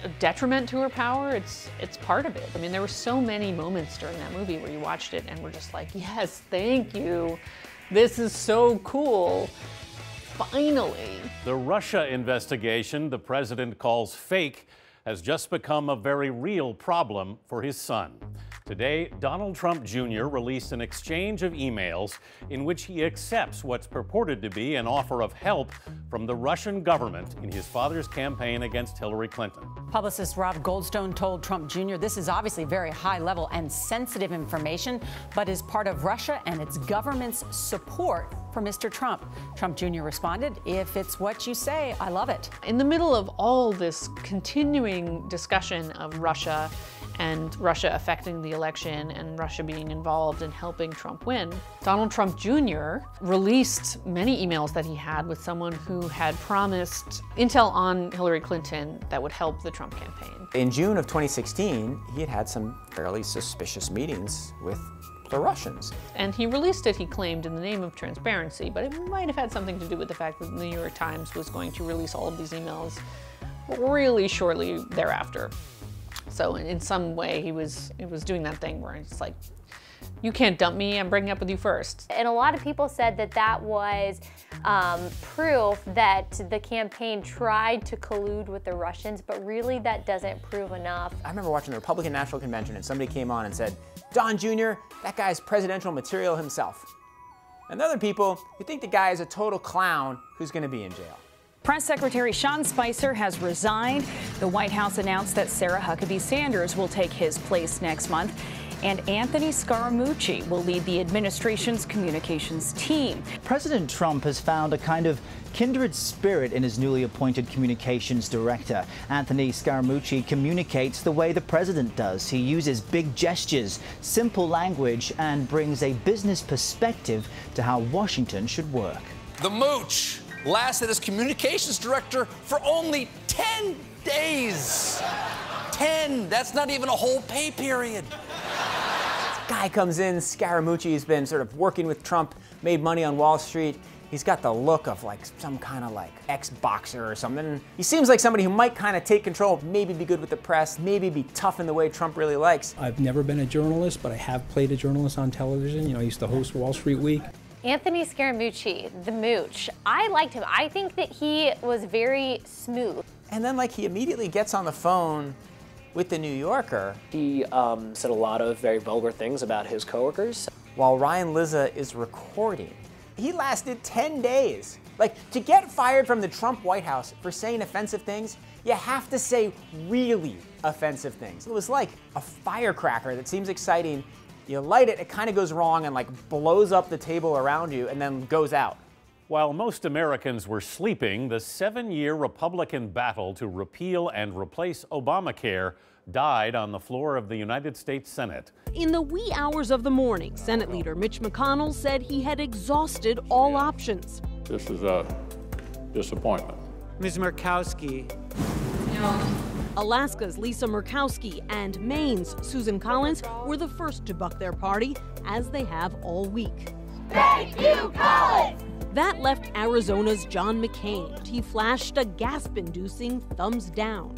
[SPEAKER 5] a detriment to her power, it's part of it. I mean, there were so many moments during that movie where you watched it and were just like, yes, thank you. This is so cool. Finally.
[SPEAKER 29] The Russia investigation the president calls fake has just become a very real problem for his son. Today, Donald Trump Jr. released an exchange of emails in which he accepts what's purported to be an offer of help from the Russian government in his father's campaign against Hillary Clinton.
[SPEAKER 9] Publicist Rob Goldstone told Trump Jr. this is obviously very high level and sensitive information, but is part of Russia and its government's support for Mr. Trump. Trump Jr. responded, if it's what you say, I love it.
[SPEAKER 5] In the middle of all this continuing discussion of Russia and Russia affecting the election and Russia being involved in helping Trump win, Donald Trump Jr. released many emails that he had with someone who had promised intel on Hillary Clinton that would help the Trump campaign.
[SPEAKER 6] In June of 2016, he had some fairly suspicious meetings with the Russians.
[SPEAKER 5] And he released it, he claimed, in the name of transparency, but it might have had something to do with the fact that the New York Times was going to release all of these emails really shortly thereafter. So in some way, he was doing that thing where it's like, you can't dump me, I'm breaking up with you first.
[SPEAKER 10] And a lot of people said that that was proof that the campaign tried to collude with the Russians, but really that doesn't prove enough.
[SPEAKER 6] I remember watching the Republican National Convention and somebody came on and said, Don Jr., that guy's presidential material himself. And the other people who think the guy is a total clown who's gonna be in jail.
[SPEAKER 12] Press Secretary Sean Spicer has resigned. The White House announced that Sarah Huckabee Sanders will take his place next month, and Anthony Scaramucci will lead the administration's communications team.
[SPEAKER 17] President Trump has found a kind of kindred spirit in his newly appointed communications director. Anthony Scaramucci communicates the way the president does. He uses big gestures, simple language, and brings a business perspective to how Washington should work.
[SPEAKER 11] The mooch lasted as communications director for only 10 days. 10, that's not even a whole pay period.
[SPEAKER 6] Guy comes in, Scaramucci's been sort of working with Trump, made money on Wall Street. He's got the look of some kind of ex-boxer or something. He seems like somebody who might kind of take control, maybe be good with the press, maybe be tough in the way Trump really likes.
[SPEAKER 21] I've never been a journalist, but I have played a journalist on television. I used to host Wall Street Week.
[SPEAKER 10] Anthony Scaramucci, the mooch. I liked him. I think that he was very smooth.
[SPEAKER 6] And then he immediately gets on the phone with the New Yorker.
[SPEAKER 8] He said a lot of very vulgar things about his coworkers.
[SPEAKER 6] While Ryan Lizza is recording. He lasted 10 days. To get fired from the Trump White House for saying offensive things, you have to say really offensive things. It was like a firecracker that seems exciting. You light it, it kind of goes wrong and blows up the table around you and then goes out.
[SPEAKER 29] While most Americans were sleeping, the 7-year Republican battle to repeal and replace Obamacare died on the floor of the United States Senate.
[SPEAKER 19] In the wee hours of the morning, Senate Leader Mitch McConnell said he had exhausted all options.
[SPEAKER 24] This is a disappointment.
[SPEAKER 23] Ms. Murkowski.
[SPEAKER 19] No. Alaska's Lisa Murkowski and Maine's Susan Collins were the first to buck their party, as they have all week.
[SPEAKER 25] Thank you, Collins!
[SPEAKER 19] That left Arizona's John McCain. He flashed a gasp-inducing thumbs down.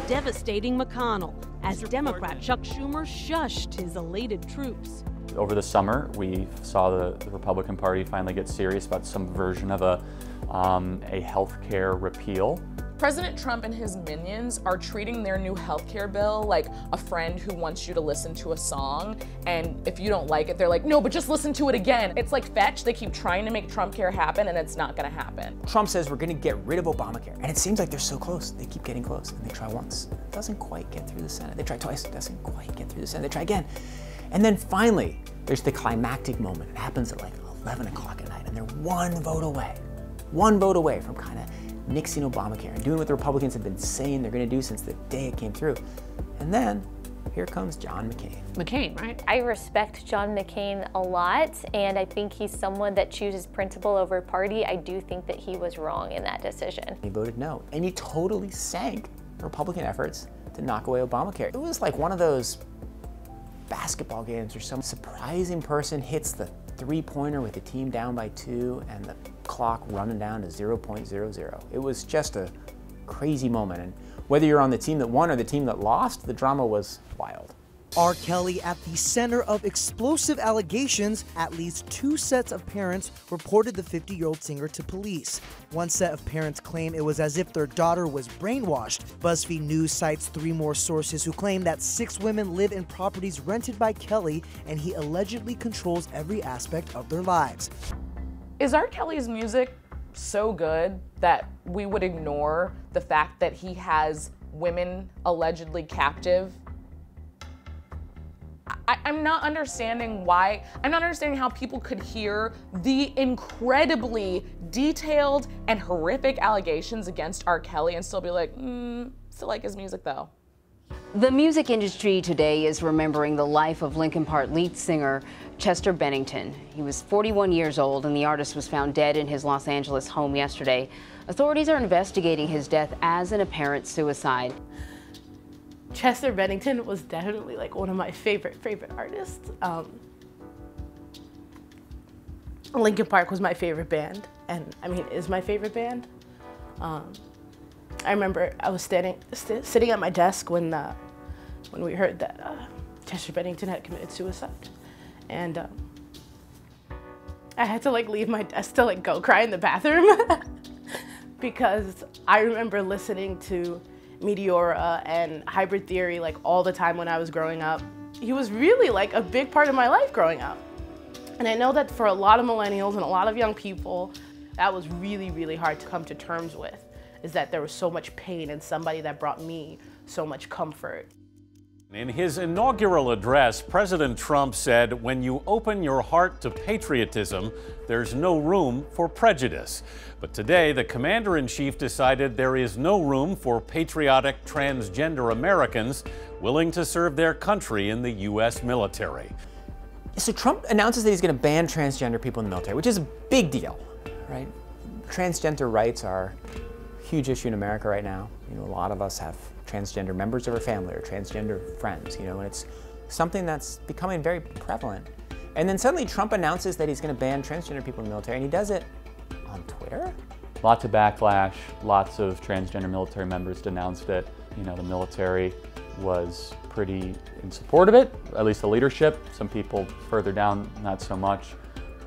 [SPEAKER 19] Devastating McConnell, as Democrat Chuck Schumer shushed his elated troops.
[SPEAKER 4] Over the summer, we saw the Republican Party finally get serious about some version of a health care repeal.
[SPEAKER 7] President Trump and his minions are treating their new healthcare bill like a friend who wants you to listen to a song, and if you don't like it, they're like, no, but just listen to it again. It's like fetch. They keep trying to make Trump care happen, and it's not gonna happen.
[SPEAKER 6] Trump says we're gonna get rid of Obamacare, and it seems like they're so close. They keep getting close, and they try once. It doesn't quite get through the Senate. They try twice, it doesn't quite get through the Senate. They try again. And then finally, there's the climactic moment. It happens at like 11 o'clock at night, and they're one vote away from kind of nixing Obamacare and doing what the Republicans have been saying they're going to do since the day it came through. And then here comes John McCain.
[SPEAKER 5] McCain, right?
[SPEAKER 10] I respect John McCain a lot, and I think he's someone that chooses principle over party. I do think that he was wrong in that decision.
[SPEAKER 6] He voted no, and he totally sank Republican efforts to knock away Obamacare. It was like one of those basketball games where some surprising person hits the three-pointer with the team down by 2 and the clock running down to 0.00. It was just a crazy moment, and whether you're on the team that won or the team that lost, the drama was wild.
[SPEAKER 1] R. Kelly at the center of explosive allegations. At least 2 sets of parents reported the 50-year-old singer to police. One set of parents claim it was as if their daughter was brainwashed. BuzzFeed News cites 3 more sources who claim that 6 women live in properties rented by Kelly, and he allegedly controls every aspect of their lives.
[SPEAKER 7] Is R. Kelly's music so good that we would ignore the fact that he has women allegedly captive? I'm not understanding why. I'm not understanding how people could hear the incredibly detailed and horrific allegations against R. Kelly and still be like, still like his music though.
[SPEAKER 13] The music industry today is remembering the life of Linkin Park lead singer Chester Bennington. He was 41 years old, and the artist was found dead in his Los Angeles home yesterday. Authorities are investigating his death as an apparent suicide.
[SPEAKER 15] Chester Bennington was definitely like one of my favorite artists. Linkin Park was my favorite band, and I mean, is my favorite band. I remember I was sitting at my desk when we heard that Chester Bennington had committed suicide, and I had to like leave my desk to like go cry in the bathroom because I remember listening to Meteora and Hybrid Theory like all the time when I was growing up. He was really like a big part of my life growing up. And I know that for a lot of millennials and a lot of young people, that was really, really hard to come to terms with, is that there was so much pain in somebody that brought me so much comfort.
[SPEAKER 29] In his inaugural address, President Trump said, when you open your heart to patriotism, there's no room for prejudice. But today, the commander-in-chief decided there is no room for patriotic transgender Americans willing to serve their country in the U.S. military.
[SPEAKER 6] So Trump announces that he's going to ban transgender people in the military, which is a big deal, right? Transgender rights are a huge issue in America right now. You know, a lot of us have transgender members of our family or transgender friends, you know, and it's something that's becoming very prevalent. And then suddenly Trump announces that he's going to ban transgender people in the military, and he does it on Twitter?
[SPEAKER 4] Lots of backlash, lots of transgender military members denounced it. You know, the military was pretty in support of it, at least the leadership. Some people further down, not so much.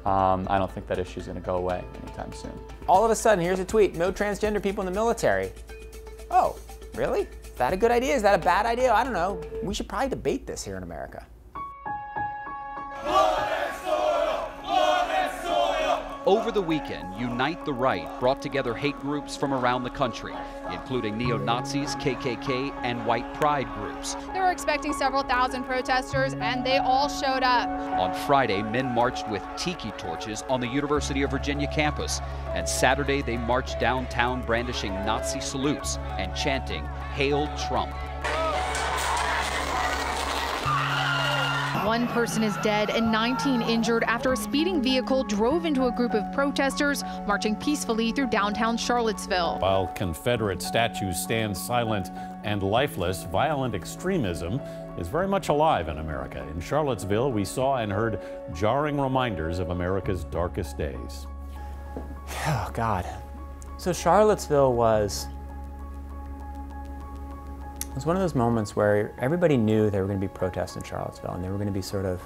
[SPEAKER 4] I don't think that issue is going to go away anytime soon.
[SPEAKER 6] All of a sudden, here's a tweet, no transgender people in the military. Oh, really? Is that a good idea? Is that a bad idea? I don't know. We should probably debate this here in America.
[SPEAKER 14] Over the weekend, Unite the Right brought together hate groups from around the country, including neo-Nazis, KKK, and white pride groups.
[SPEAKER 16] They were expecting several thousand protesters, and they all showed up. On
[SPEAKER 14] Friday, men marched with tiki torches on the University of Virginia campus, and Saturday they marched downtown brandishing Nazi salutes and chanting, "Hail Trump."
[SPEAKER 16] One person is dead and 19 injured after a speeding vehicle drove into a group of protesters marching peacefully through downtown Charlottesville.
[SPEAKER 29] While Confederate statues stand silent and lifeless, violent extremism is very much alive in America. In Charlottesville, we saw and heard jarring reminders of America's darkest days.
[SPEAKER 6] Oh, God. So Charlottesville was one of those moments where everybody knew there were going to be protests in Charlottesville, and they were going to be sort of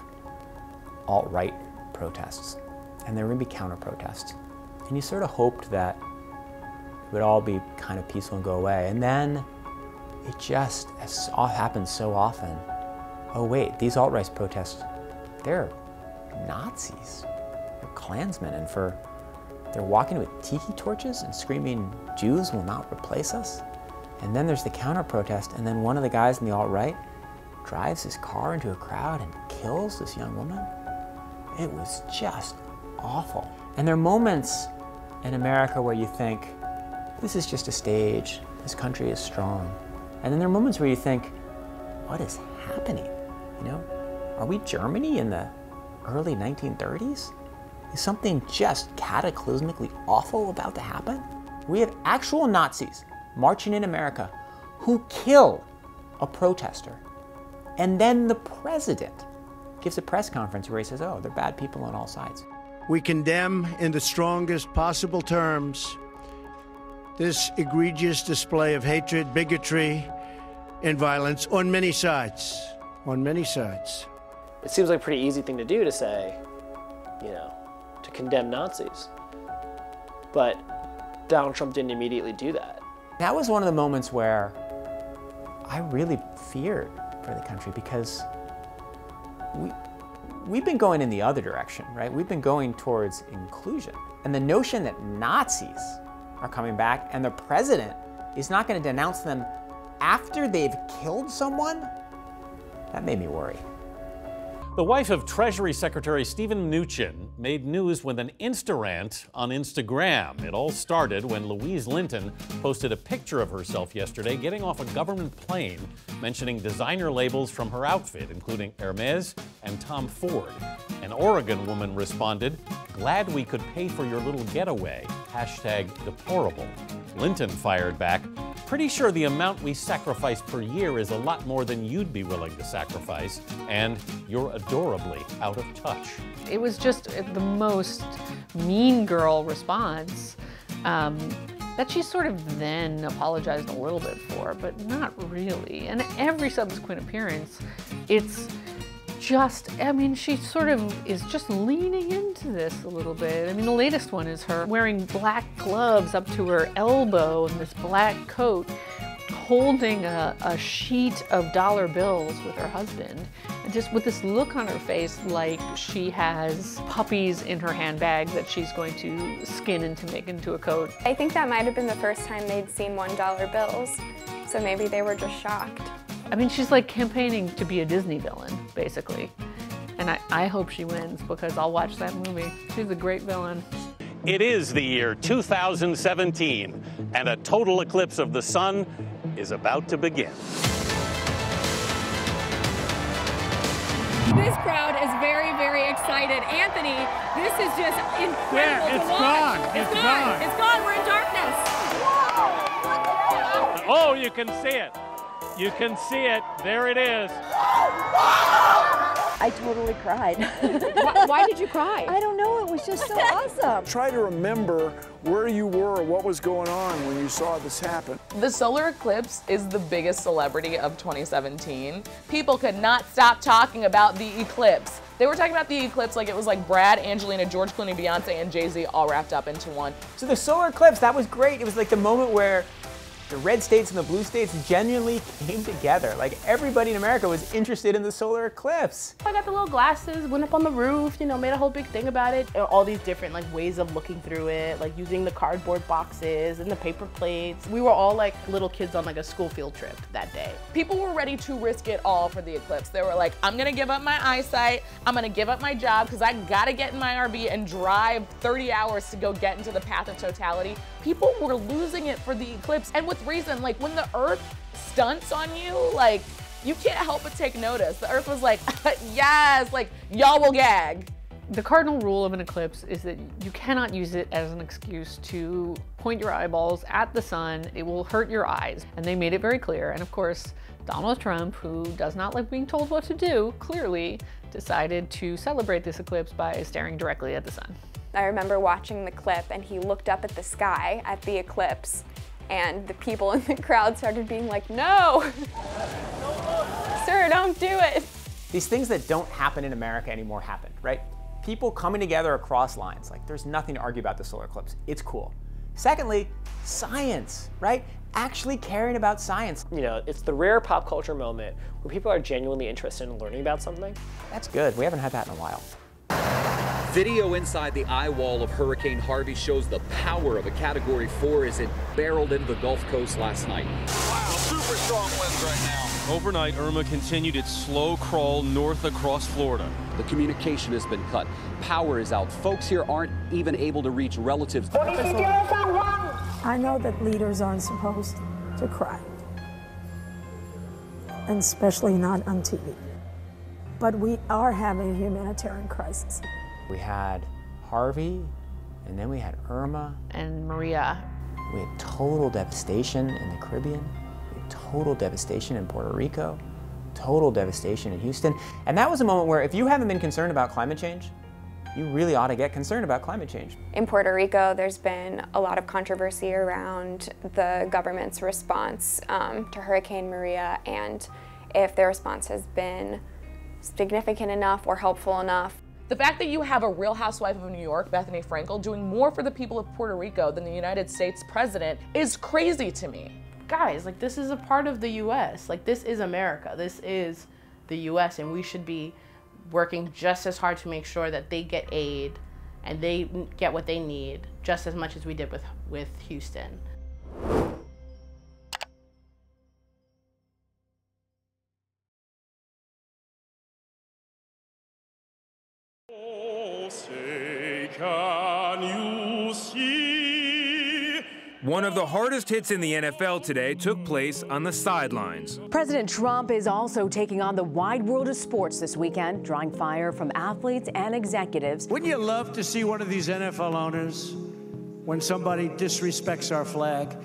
[SPEAKER 6] alt-right protests, and there were going to be counter-protests. And you sort of hoped that it would all be kind of peaceful and go away. And then it just happens so often. Oh wait, these alt-right protests, they're Nazis, they're Klansmen, and they're walking with tiki torches and screaming, "Jews will not replace us." And then there's the counter-protest, and then one of the guys in the alt-right drives his car into a crowd and kills this young woman. It was just awful. And there are moments in America where you think, this is just a stage, this country is strong. And then there are moments where you think, what is happening? You know, are we Germany in the early 1930s? Is something just cataclysmically awful about to happen? We have actual Nazis marching in America who kill a protester. And then the president gives a press conference where he says, oh, they're bad people on all sides.
[SPEAKER 23] We condemn in the strongest possible terms this egregious display of hatred, bigotry, and violence on many sides. On many sides.
[SPEAKER 8] It seems like a pretty easy thing to do to say, you know, to condemn Nazis. But Donald Trump didn't immediately do that.
[SPEAKER 6] That was one of the moments where I really feared for the country, because we've been going in the other direction, right? We've been going towards inclusion. And the notion that Nazis are coming back and the president is not going to denounce them after they've killed someone, that made me worry.
[SPEAKER 29] The wife of Treasury Secretary Steven Mnuchin made news with an Insta-rant on Instagram. It all started when Louise Linton posted a picture of herself yesterday getting off a government plane, mentioning designer labels from her outfit, including Hermes and Tom Ford. An Oregon woman responded, "Glad we could pay for your little getaway. #deplorable." Linton fired back, "Pretty sure the amount we sacrifice per year is a lot more than you'd be willing to sacrifice, and you're adorably out of touch."
[SPEAKER 5] It was just the most mean girl response that she sort of then apologized a little bit for, but not really. And every subsequent appearance, it's just, I mean, she sort of is just leaning into this a little bit. I mean, the latest one is her wearing black gloves up to her elbow and this black coat, holding a sheet of dollar bills with her husband, and just with this look on her face like she has puppies in her handbag that she's going to skin and to make into a coat.
[SPEAKER 2] I think that might have been the first time they'd seen $1 bills, so maybe they were just shocked.
[SPEAKER 5] I mean, she's like campaigning to be a Disney villain, basically. And I hope she wins, because I'll watch that movie. She's a great villain.
[SPEAKER 29] It is the year 2017, and a total eclipse of the sun is about to begin.
[SPEAKER 3] This crowd is very, very excited. Anthony, this is just incredible to watch. It's gone. It's gone. We're in darkness.
[SPEAKER 29] Oh, you can see it. You can see it. There it is.
[SPEAKER 9] I totally cried.
[SPEAKER 3] Why did you cry?
[SPEAKER 9] I don't know. It was just so awesome.
[SPEAKER 18] Try to remember where you were, what was going on when you saw this happen.
[SPEAKER 7] The solar eclipse is the biggest celebrity of 2017. People could not stop talking about the eclipse. They were talking about the eclipse like it was like Brad, Angelina, George Clooney, Beyonce, and Jay-Z all wrapped up into one.
[SPEAKER 6] So the solar eclipse, that was great. It was like the moment where the red states and the blue states genuinely came together. Like, everybody in America was interested in the solar eclipse.
[SPEAKER 15] I got the little glasses, went up on the roof, you know, made a whole big thing about it. All these different like ways of looking through it, like using the cardboard boxes and the paper plates. We were all like little kids on like a school field trip that day.
[SPEAKER 7] People were ready to risk it all for the eclipse. They were like, I'm gonna give up my eyesight, I'm gonna give up my job because I gotta get in my RV and drive 30 hours to go get into the path of totality. People were losing it for the eclipse, and with reason. Like, when the earth stunts on you, like, you can't help but take notice. The earth was like, yes, like, y'all will gag.
[SPEAKER 5] The cardinal rule of an eclipse is that you cannot use it as an excuse to point your eyeballs at the sun. It will hurt your eyes. And they made it very clear. And of course, Donald Trump, who does not like being told what to do, clearly decided to celebrate this eclipse by staring directly at the sun.
[SPEAKER 2] I remember watching the clip, and he looked up at the sky at the eclipse, and the people in the crowd started being like, no, sir, don't do it.
[SPEAKER 6] These things that don't happen in America anymore happened, right? People coming together across lines. Like, there's nothing to argue about the solar eclipse. It's cool. Secondly, science, right? Actually caring about science.
[SPEAKER 8] You know, it's the rare pop culture moment where people are genuinely interested in learning about something.
[SPEAKER 6] That's good. We haven't had that in a while.
[SPEAKER 14] Video inside the eye wall of Hurricane Harvey shows the power of a Category 4 as it barreled into the Gulf Coast last night.
[SPEAKER 11] Wow, super strong winds right now. Overnight, Irma continued its slow crawl north across Florida.
[SPEAKER 14] The communication has been cut. Power is out. Folks here aren't even able to reach relatives.
[SPEAKER 9] I know that leaders aren't supposed to cry, and especially not on TV. But we are having a humanitarian crisis.
[SPEAKER 6] We had Harvey, and then we had Irma.
[SPEAKER 5] And Maria.
[SPEAKER 6] We had total devastation in the Caribbean. We had total devastation in Puerto Rico. Total devastation in Houston. And that was a moment where if you haven't been concerned about climate change, you really ought to get concerned about climate change.
[SPEAKER 2] In Puerto Rico, there's been a lot of controversy around the government's response to Hurricane Maria and if their response has been significant enough or helpful enough.
[SPEAKER 7] The fact that you have a Real Housewife of New York, Bethany Frankel, doing more for the people of Puerto Rico than the United States president is crazy to me.
[SPEAKER 15] Guys, like, this is a part of the U.S. Like, this is America. This is the U.S. and we should be working just as hard to make sure that they get aid and they get what they need just as much as we did with Houston.
[SPEAKER 12] Can you see? One of the hardest hits in the NFL today took place on the sidelines.
[SPEAKER 17] President Trump is also taking on the wide world of sports this weekend, drawing fire from athletes and executives.
[SPEAKER 23] Wouldn't you love to see one of these NFL owners, when somebody disrespects our flag,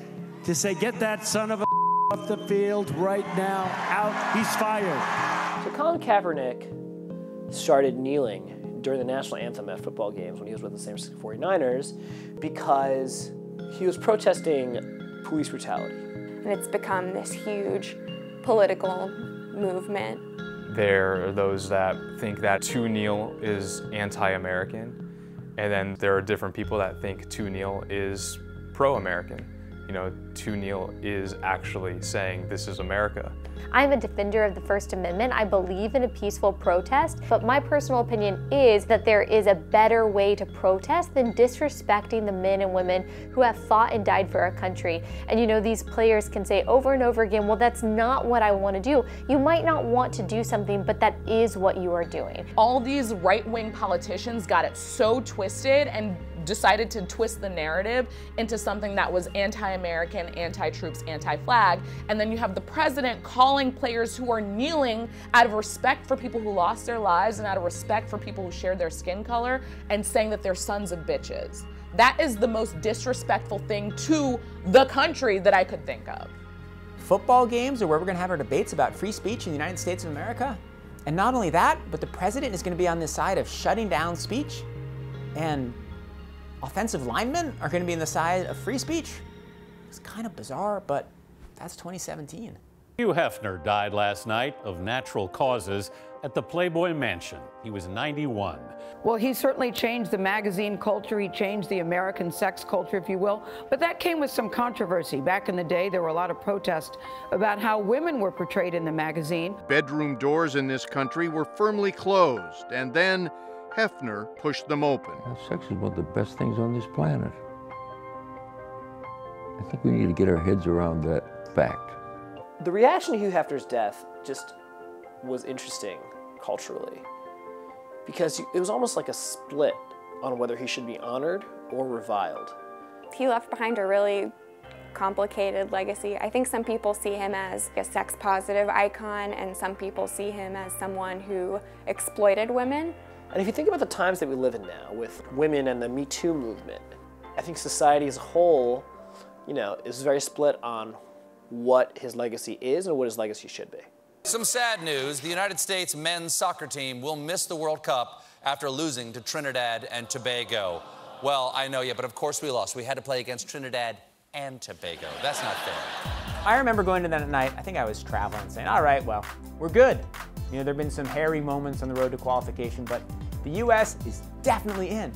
[SPEAKER 23] to say, get that son of a off the field right now, out, he's fired.
[SPEAKER 8] So Colin Kaepernick started kneeling during the national anthem at football games when he was with the San Francisco 49ers because he was protesting police brutality.
[SPEAKER 2] And it's become this huge political movement.
[SPEAKER 20] There are those that think that to kneel is anti-American, and then there are different people that think to kneel is pro-American. You know, to kneel is actually saying this is America.
[SPEAKER 10] I'm a defender of the First Amendment. I believe in a peaceful protest, but my personal opinion is that there is a better way to protest than disrespecting the men and women who have fought and died for our country. And you know, these players can say over and over again, well, that's not what I want to do. You might not want to do something, but that is what you are doing.
[SPEAKER 7] All these right-wing politicians got it so twisted and decided to twist the narrative into something that was anti-American, anti-troops, anti-flag, and then you have the president calling players who are kneeling out of respect for people who lost their lives and out of respect for people who shared their skin color and saying that they're sons of bitches. That is the most disrespectful thing to the country that I could think of.
[SPEAKER 6] Football games are where we're going to have our debates about free speech in the United States of America. And not only that, but the president is going to be on the side of shutting down speech, and offensive linemen are going to be on the side of free speech. It's kind of bizarre, but that's 2017.
[SPEAKER 29] Hugh Hefner died last night of natural causes at the Playboy Mansion. He was 91.
[SPEAKER 21] Well, he certainly changed the magazine culture. He changed the American sex culture, if you will. But that came with some controversy. Back in the day, there were a lot of protests about how women were portrayed in the magazine.
[SPEAKER 22] Bedroom doors in this country were firmly closed, and then Hefner pushed them open.
[SPEAKER 26] Sex is one of the best things on this planet. I think we need to get our heads around that fact.
[SPEAKER 8] The reaction to Hugh Hefner's death just was interesting culturally because it was almost like a split on whether he should be honored or reviled.
[SPEAKER 2] He left behind a really complicated legacy. I think some people see him as a sex-positive icon, and some people see him as someone who exploited women.
[SPEAKER 8] And if you think about the times that we live in now with women and the MeToo movement, I think society as a whole, you know, is very split on what his legacy is and what his legacy should be.
[SPEAKER 27] Some sad news. The United States men's soccer team will miss the World Cup after losing to Trinidad and Tobago. Well, I know, yeah, but of course we lost. We had to play against Trinidad and Tobago. That's not fair.
[SPEAKER 6] I remember going to that at night. I think I was traveling, saying, all right, well, we're good. You know, there have been some hairy moments on the road to qualification, but the U.S. is definitely in.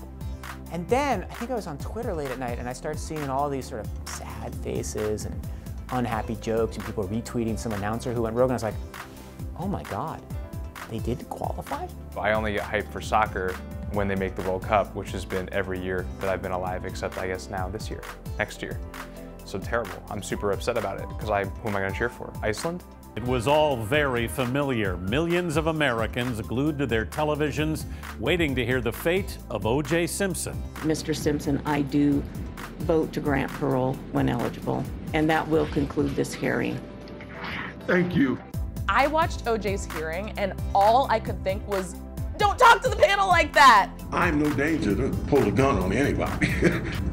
[SPEAKER 6] And then I think I was on Twitter late at night and I started seeing all these sort of sad faces and unhappy jokes and people retweeting some announcer who went rogue, and I was like, oh my God, they did qualify?
[SPEAKER 20] I only get hyped for soccer when they make the World Cup, which has been every year that I've been alive, except I guess now this year, next year. So terrible. I'm super upset about it because who am I going to cheer for? Iceland?
[SPEAKER 29] It was all very familiar. Millions of Americans glued to their televisions, waiting to hear the fate of O.J. Simpson.
[SPEAKER 1] Mr. Simpson, I do vote to grant parole when eligible, and that will conclude this hearing.
[SPEAKER 18] Thank you.
[SPEAKER 7] I watched OJ's hearing and all I could think was, don't talk to the panel like that.
[SPEAKER 18] I'm no danger to pull a gun on anybody.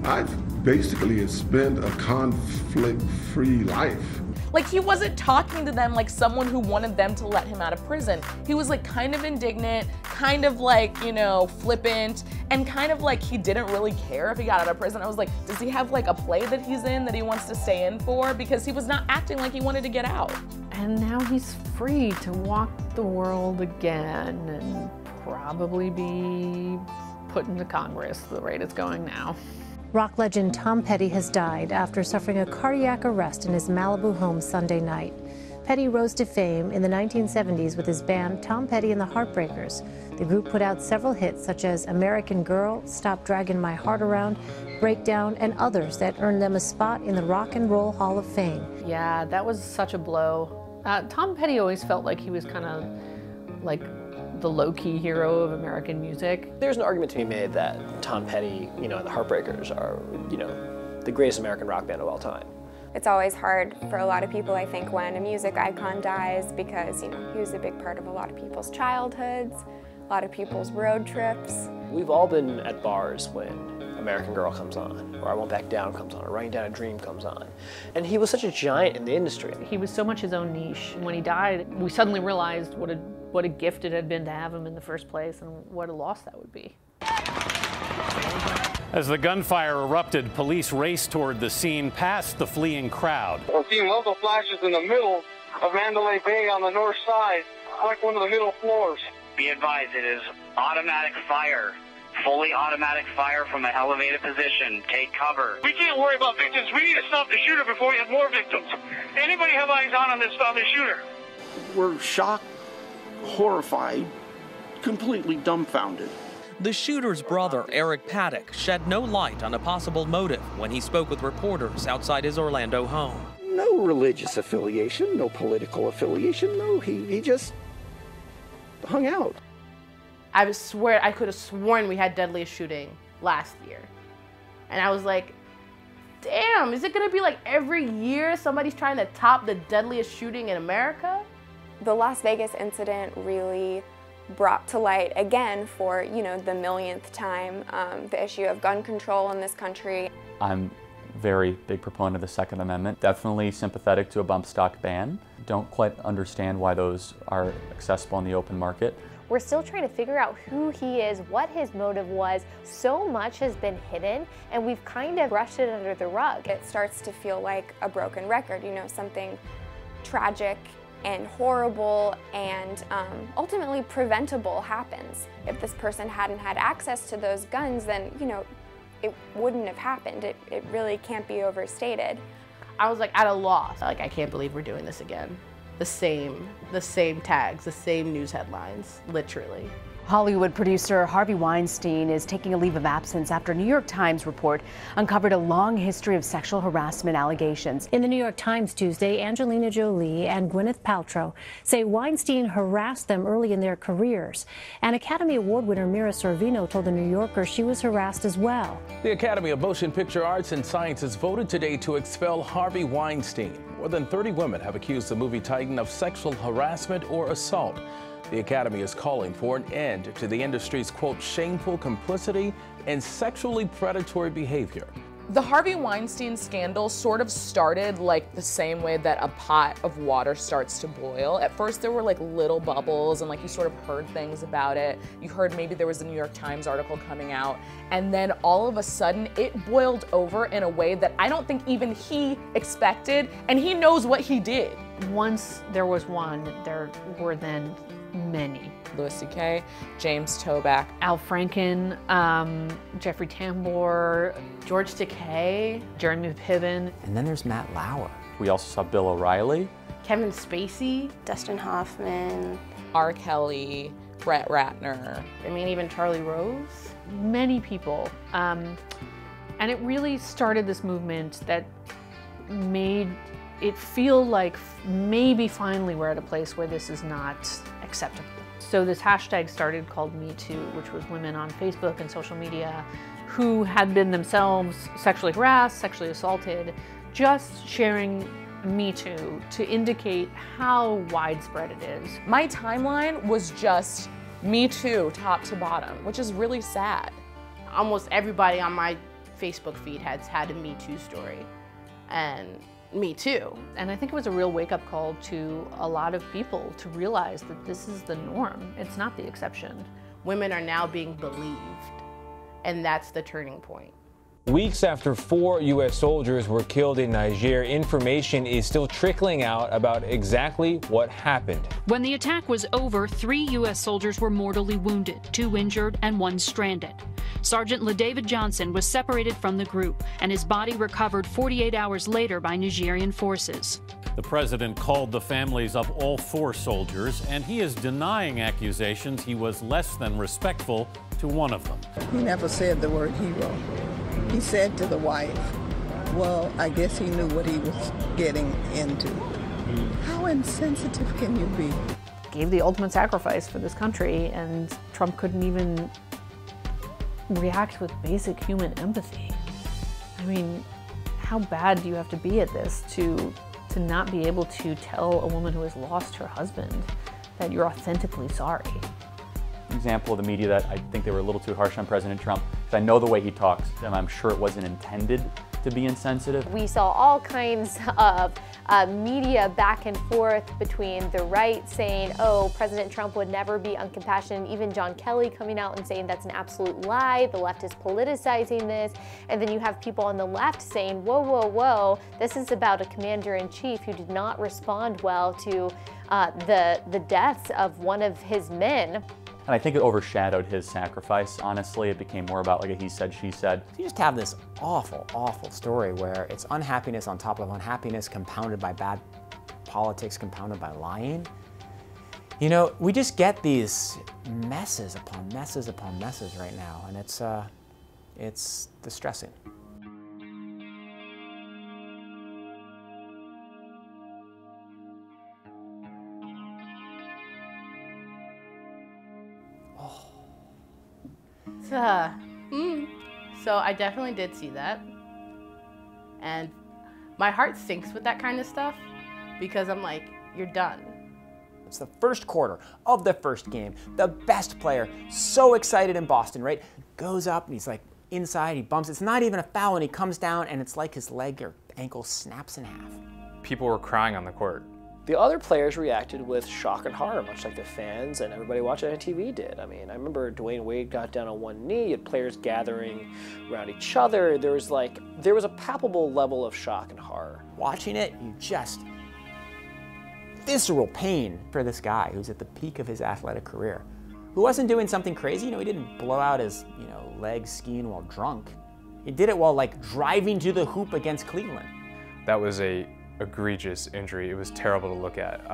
[SPEAKER 18] I've basically spent a conflict-free life.
[SPEAKER 7] Like, he wasn't talking to them like someone who wanted them to let him out of prison. He was like kind of indignant, kind of like, you know, flippant, and kind of like he didn't really care if he got out of prison. I was like, does he have like a play that he's in that he wants to stay in for? Because he was not acting like he wanted to get out.
[SPEAKER 5] And now he's free to walk the world again and probably be put into Congress the rate it's going now.
[SPEAKER 3] Rock legend Tom Petty has died after suffering a cardiac arrest in his Malibu home Sunday night. Petty rose to fame in the 1970s with his band Tom Petty and the Heartbreakers. The group put out several hits such as American Girl, Stop Dragging My Heart Around, Breakdown, and others that earned them a spot in the Rock and Roll Hall of Fame.
[SPEAKER 5] Yeah, that was such a blow. Tom Petty always felt like he was kind of like the low-key hero of American music.
[SPEAKER 8] There's an argument to be made that Tom Petty, you know, and the Heartbreakers are, you know, the greatest American rock band of all time.
[SPEAKER 2] It's always hard for a lot of people, I think, when a music icon dies because, you know, he was a big part of a lot of people's childhoods, a lot of people's road trips.
[SPEAKER 8] We've all been at bars when American Girl comes on, or I Won't Back Down comes on, or Writing Down a Dream comes on. And he was such a giant in the industry.
[SPEAKER 5] He was so much his own niche. When he died, we suddenly realized what a gift it had been to have him in the first place and what a loss that would be.
[SPEAKER 29] As the gunfire erupted, police raced toward the scene past the fleeing crowd.
[SPEAKER 4] We're seeing local flashes in the middle of Mandalay Bay on the north side, like one of the middle floors.
[SPEAKER 13] Be advised, it is automatic fire. Fully automatic fire from an elevated position. Take cover.
[SPEAKER 4] We can't worry about victims. We need to stop the shooter before we have more victims. Anybody have eyes on this shooter?
[SPEAKER 16] We're shocked, horrified, completely dumbfounded.
[SPEAKER 19] The shooter's brother, Eric Paddock, shed no light on a possible motive when he spoke with reporters outside his Orlando home.
[SPEAKER 16] No religious affiliation, no political affiliation, no, he just hung out.
[SPEAKER 15] I could have sworn we had deadliest shooting last year. And I was like, damn, is it gonna be like every year somebody's trying to top the deadliest shooting in America?
[SPEAKER 2] The Las Vegas incident really brought to light again for, you know, the millionth time, the issue of gun control in this country.
[SPEAKER 24] I'm very big proponent of the Second Amendment. Definitely sympathetic to a bump stock ban. Don't quite understand why those are accessible in the open market.
[SPEAKER 10] We're still trying to figure out who he is, what his motive was. So much has been hidden, and we've kind of brushed it under the rug.
[SPEAKER 2] It starts to feel like a broken record, you know, something tragic and horrible and ultimately preventable happens. If this person hadn't had access to those guns, then, you know, it wouldn't have happened. It really can't be overstated.
[SPEAKER 15] I was like at a loss. Like, I can't believe we're doing this again. The same tags, the same news headlines, literally.
[SPEAKER 17] Hollywood producer Harvey Weinstein is taking a leave of absence after a New York Times report uncovered a long history of sexual harassment allegations.
[SPEAKER 3] In the New York Times Tuesday, Angelina Jolie and Gwyneth Paltrow say Weinstein harassed them early in their careers. And Academy Award winner Mira Sorvino told the New Yorker she was harassed as well.
[SPEAKER 25] The Academy of Motion Picture Arts and Sciences voted today to expel Harvey Weinstein. More than 30 women have accused the movie titan of sexual harassment or assault. The Academy is calling for an end to the industry's, quote, shameful complicity and sexually predatory behavior.
[SPEAKER 7] The Harvey Weinstein scandal sort of started like the same way that a pot of water starts to boil. At first there were like little bubbles and like you sort of heard things about it. You heard maybe there was a New York Times article coming out, and then all of a sudden it boiled over in a way that I don't think even he expected, and he knows what he did.
[SPEAKER 5] Once there was one, there were then Many.
[SPEAKER 7] Louis C.K., James Toback,
[SPEAKER 5] Al Franken, Jeffrey Tambor,
[SPEAKER 15] George Takei,
[SPEAKER 5] Jeremy Piven.
[SPEAKER 6] And then there's Matt Lauer.
[SPEAKER 24] We also saw Bill O'Reilly.
[SPEAKER 15] Kevin Spacey,
[SPEAKER 2] Dustin Hoffman,
[SPEAKER 7] R. Kelly, Brett Ratner.
[SPEAKER 15] I mean, even Charlie Rose.
[SPEAKER 5] Many people. And it really started this movement that made it feel like maybe finally we're at a place where this is not acceptable. So this hashtag started called MeToo, which was women on Facebook and social media who had been themselves sexually harassed, sexually assaulted, just sharing MeToo to indicate how widespread it is.
[SPEAKER 7] My timeline was just MeToo top to bottom, which is really sad.
[SPEAKER 15] Almost everybody on my Facebook feed has had a MeToo story, and me too.
[SPEAKER 5] And I think it was a real wake-up call to a lot of people to realize that this is the norm. It's not the exception.
[SPEAKER 15] Women are now being believed, and that's the turning point.
[SPEAKER 9] Weeks after 4 U.S. soldiers were killed in Niger, information is still trickling out about exactly what happened.
[SPEAKER 11] When the attack was over, 3 U.S. soldiers were mortally wounded, 2 injured, and 1 stranded. Sergeant LaDavid Johnson was separated from the group, and his body recovered 48 hours later by Nigerian forces.
[SPEAKER 29] The president called the families of all 4 soldiers, and he is denying accusations he was less than respectful to one of them.
[SPEAKER 12] He never said the word hero. He said to the wife, well, I guess he knew what he was getting into. How insensitive can you be?
[SPEAKER 5] Gave the ultimate sacrifice for this country, and Trump couldn't even react with basic human empathy. I mean, how bad do you have to be at this to not be able to tell a woman who has lost her husband that you're authentically sorry?
[SPEAKER 24] An example of the media that I think they were a little too harsh on President Trump, because I know the way he talks, and I'm sure it wasn't intended to be insensitive.
[SPEAKER 10] We saw all kinds of media back and forth between the right saying, oh, President Trump would never be uncompassionate, even John Kelly coming out and saying that's an absolute lie, the left is politicizing this, and then you have people on the left saying, whoa, whoa, whoa, this is about a commander-in-chief who did not respond well to the deaths of one of his men.
[SPEAKER 24] And I think it overshadowed his sacrifice, honestly. It became more about like a he said, she said.
[SPEAKER 6] You just have this awful, awful story where it's unhappiness on top of unhappiness, compounded by bad politics, compounded by lying. You know, we just get these messes upon messes upon messes right now, and it's distressing.
[SPEAKER 15] So I definitely did see that, and my heart sinks with that kind of stuff because I'm like, you're done.
[SPEAKER 6] It's the first quarter of the first game. The best player, so excited in Boston, right? Goes up and he's like inside, he bumps. It's not even a foul, and he comes down and it's like his leg or ankle snaps in half.
[SPEAKER 20] People were crying on the court.
[SPEAKER 8] The other players reacted with shock and horror, much like the fans and everybody watching on TV did. I mean, I remember Dwayne Wade got down on one knee, and players gathering around each other. There was a palpable level of shock and horror.
[SPEAKER 6] Watching it, you just visceral pain for this guy who's at the peak of his athletic career, who wasn't doing something crazy. You know, he didn't blow out his, legs skiing while drunk. He did it while driving to the hoop against Cleveland.
[SPEAKER 20] That was a egregious injury. It was terrible to look at.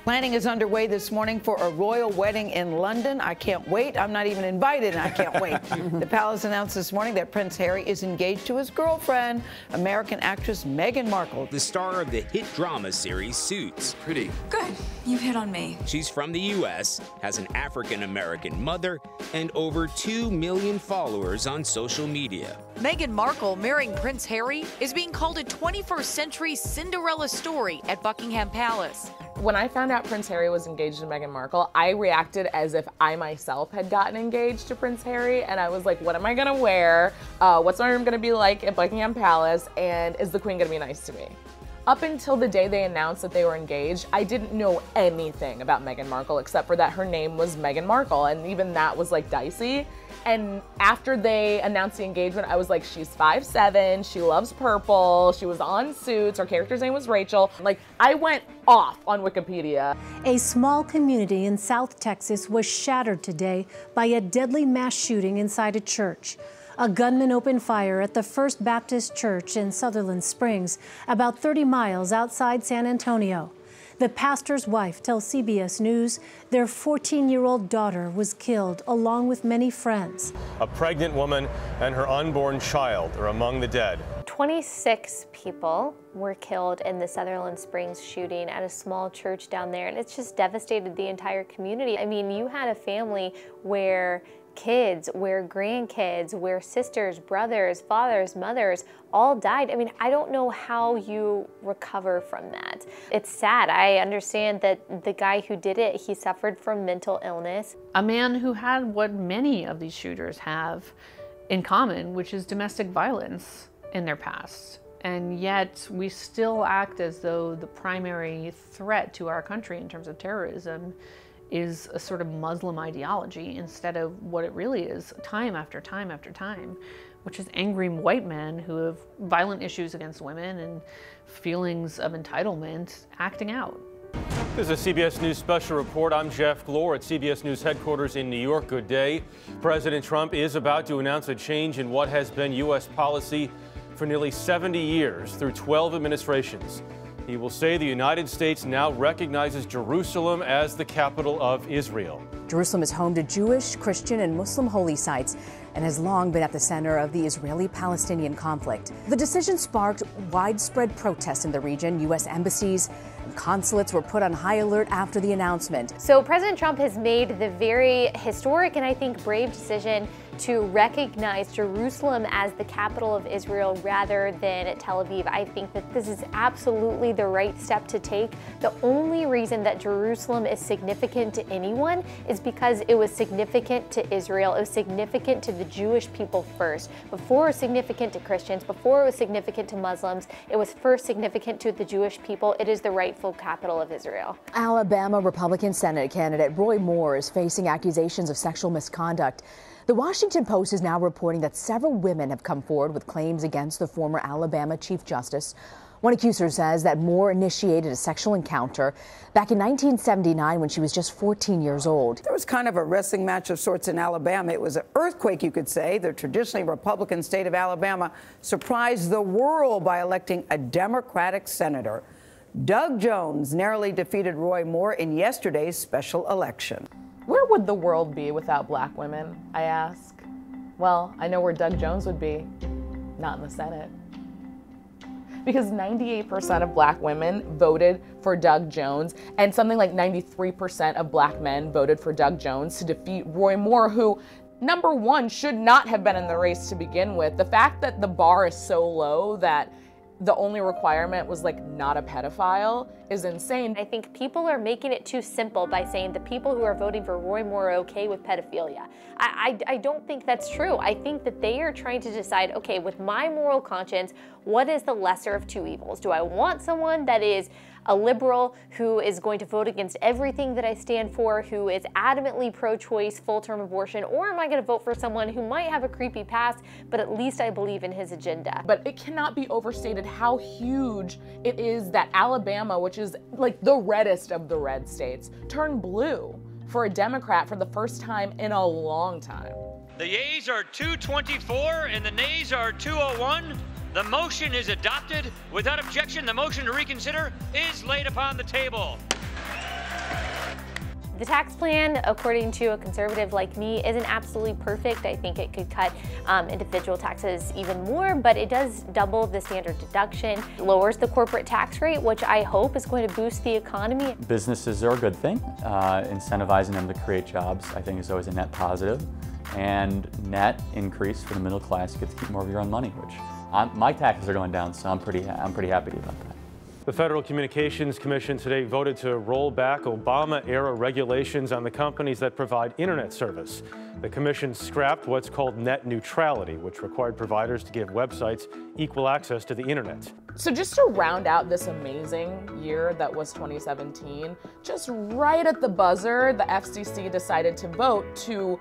[SPEAKER 14] Planning is underway this morning for a royal wedding in London. I can't wait. I'm not even invited, and I can't wait. The palace announced this morning that Prince Harry is engaged to his girlfriend, American actress Meghan Markle.
[SPEAKER 21] The star of the hit drama series Suits.
[SPEAKER 22] Pretty. Good. You hit on me.
[SPEAKER 21] She's from the U.S., has an African-American mother, and over 2 million followers on social media.
[SPEAKER 22] Meghan Markle marrying Prince Harry is being called a 21st century Cinderella story at Buckingham Palace.
[SPEAKER 7] When I found out Prince Harry was engaged to Meghan Markle, I reacted as if I myself had gotten engaged to Prince Harry, and I was like, what am I gonna wear? What's my room gonna be like at Buckingham Palace? And is the Queen gonna be nice to me? Up until the day they announced that they were engaged, I didn't know anything about Meghan Markle except for that her name was Meghan Markle, and even that was dicey. And after they announced the engagement, I was like, she's 5'7", she loves purple, she was on Suits, her character's name was Rachel. Like, I went off on Wikipedia.
[SPEAKER 3] A small community in South Texas was shattered today by a deadly mass shooting inside a church. A gunman opened fire at the First Baptist Church in Sutherland Springs, about 30 miles outside San Antonio. The pastor's wife tells CBS News their 14-year-old daughter was killed, along with many friends.
[SPEAKER 1] A pregnant woman and her unborn child are among the dead.
[SPEAKER 10] 26 people were killed in the Sutherland Springs shooting at a small church down there, and it's just devastated the entire community. I mean, you had a family where kids, where grandkids, where sisters, brothers, fathers, mothers all died. I mean, I don't know how you recover from that. It's sad. I understand that the guy who did it, he suffered from mental illness.
[SPEAKER 5] A man who had what many of these shooters have in common, which is domestic violence in their past. And yet we still act as though the primary threat to our country in terms of terrorism is a sort of Muslim ideology instead of what it really is, time after time after time, which is angry white men who have violent issues against women and feelings of entitlement acting out.
[SPEAKER 1] This is a CBS News special report. I'm Jeff Glor at CBS News headquarters in New York. Good day. President Trump is about to announce a change in what has been U.S. policy for nearly 70 years through 12 administrations. He will say the United States now recognizes Jerusalem as the capital of Israel.
[SPEAKER 17] Jerusalem is home to Jewish, Christian, and Muslim holy sites and has long been at the center of the Israeli-Palestinian conflict. The decision sparked widespread protests in the region. U.S. embassies and consulates were put on high alert after the announcement.
[SPEAKER 10] So President Trump has made the very historic and I think brave decision to recognize Jerusalem as the capital of Israel rather than Tel Aviv. I think that this is absolutely the right step to take. The only reason that Jerusalem is significant to anyone is because it was significant to Israel. It was significant to the Jewish people first. Before it was significant to Christians, before it was significant to Muslims, it was first significant to the Jewish people. It is the rightful capital of Israel.
[SPEAKER 17] Alabama Republican Senate candidate Roy Moore is facing accusations of sexual misconduct. The Washington Post is now reporting that several women have come forward with claims against the former Alabama Chief Justice. One accuser says that Moore initiated a sexual encounter back in 1979 when she was just 14 years old.
[SPEAKER 14] There was kind of a wrestling match of sorts in Alabama. It was an earthquake, you could say. The traditionally Republican state of Alabama surprised the world by electing a Democratic senator. Doug Jones narrowly defeated Roy Moore in yesterday's special election.
[SPEAKER 7] Where would the world be without black women, I ask? Well, I know where Doug Jones would be, not in the Senate. Because 98% of black women voted for Doug Jones, and something like 93% of black men voted for Doug Jones to defeat Roy Moore, who, number one, should not have been in the race to begin with. The fact that the bar is so low that the only requirement was like not a pedophile is insane.
[SPEAKER 10] I think people are making it too simple by saying the people who are voting for Roy Moore are okay with pedophilia. I don't think that's true. I think that they are trying to decide, okay, with my moral conscience, what is the lesser of two evils? Do I want someone that is a liberal who is going to vote against everything that I stand for, who is adamantly pro-choice, full-term abortion, or am I going to vote for someone who might have a creepy past, but at least I believe in his agenda?
[SPEAKER 7] But it cannot be overstated how huge it is that Alabama, which is like the reddest of the red states, turned blue for a Democrat for the first time in a long time.
[SPEAKER 4] The yeas are 224 and the nays are 201. The motion is adopted. Without objection, the motion to reconsider is laid upon the table.
[SPEAKER 10] The tax plan, according to a conservative like me, isn't absolutely perfect. I think it could cut individual taxes even more, but it does double the standard deduction, lowers the corporate tax rate, which I hope is going to boost the economy.
[SPEAKER 24] Businesses are a good thing. Incentivizing them to create jobs, I think, is always a net positive. And net increase for the middle class, you get to keep more of your own money, which my taxes are going down, so I'm pretty happy about that.
[SPEAKER 1] The Federal Communications Commission today voted to roll back Obama-era regulations on the companies that provide internet service. The commission scrapped what's called net neutrality, which required providers to give websites equal access to the internet.
[SPEAKER 7] So just to round out this amazing year that was 2017, just right at the buzzer, the FCC decided to vote to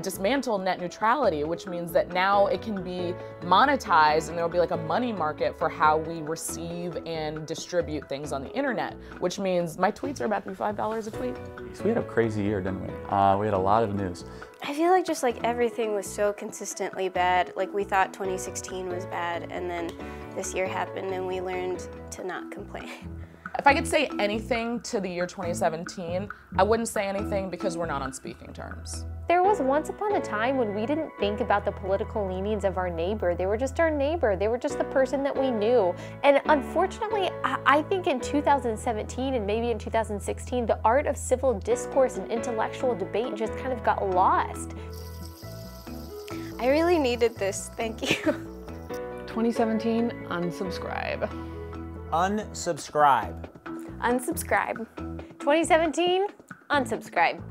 [SPEAKER 7] dismantle net neutrality, which means that now it can be monetized and there'll be like a money market for how we receive and distribute things on the internet, which means my tweets are about to be $5 a tweet.
[SPEAKER 24] So we had a crazy year, didn't we? We had a lot of news.
[SPEAKER 13] I feel like just like everything was so consistently bad. Like we thought 2016 was bad, and then this year happened and we learned to not complain.
[SPEAKER 7] If I could say anything to the year 2017, I wouldn't say anything because we're not on speaking terms.
[SPEAKER 10] There was once upon a time when we didn't think about the political leanings of our neighbor. They were just our neighbor. They were just the person that we knew. And unfortunately, I think in 2017 and maybe in 2016, the art of civil discourse and intellectual debate just kind of got lost.
[SPEAKER 13] I really needed this. Thank you.
[SPEAKER 5] 2017, unsubscribe.
[SPEAKER 6] Unsubscribe.
[SPEAKER 2] Unsubscribe.
[SPEAKER 10] 2017, unsubscribe.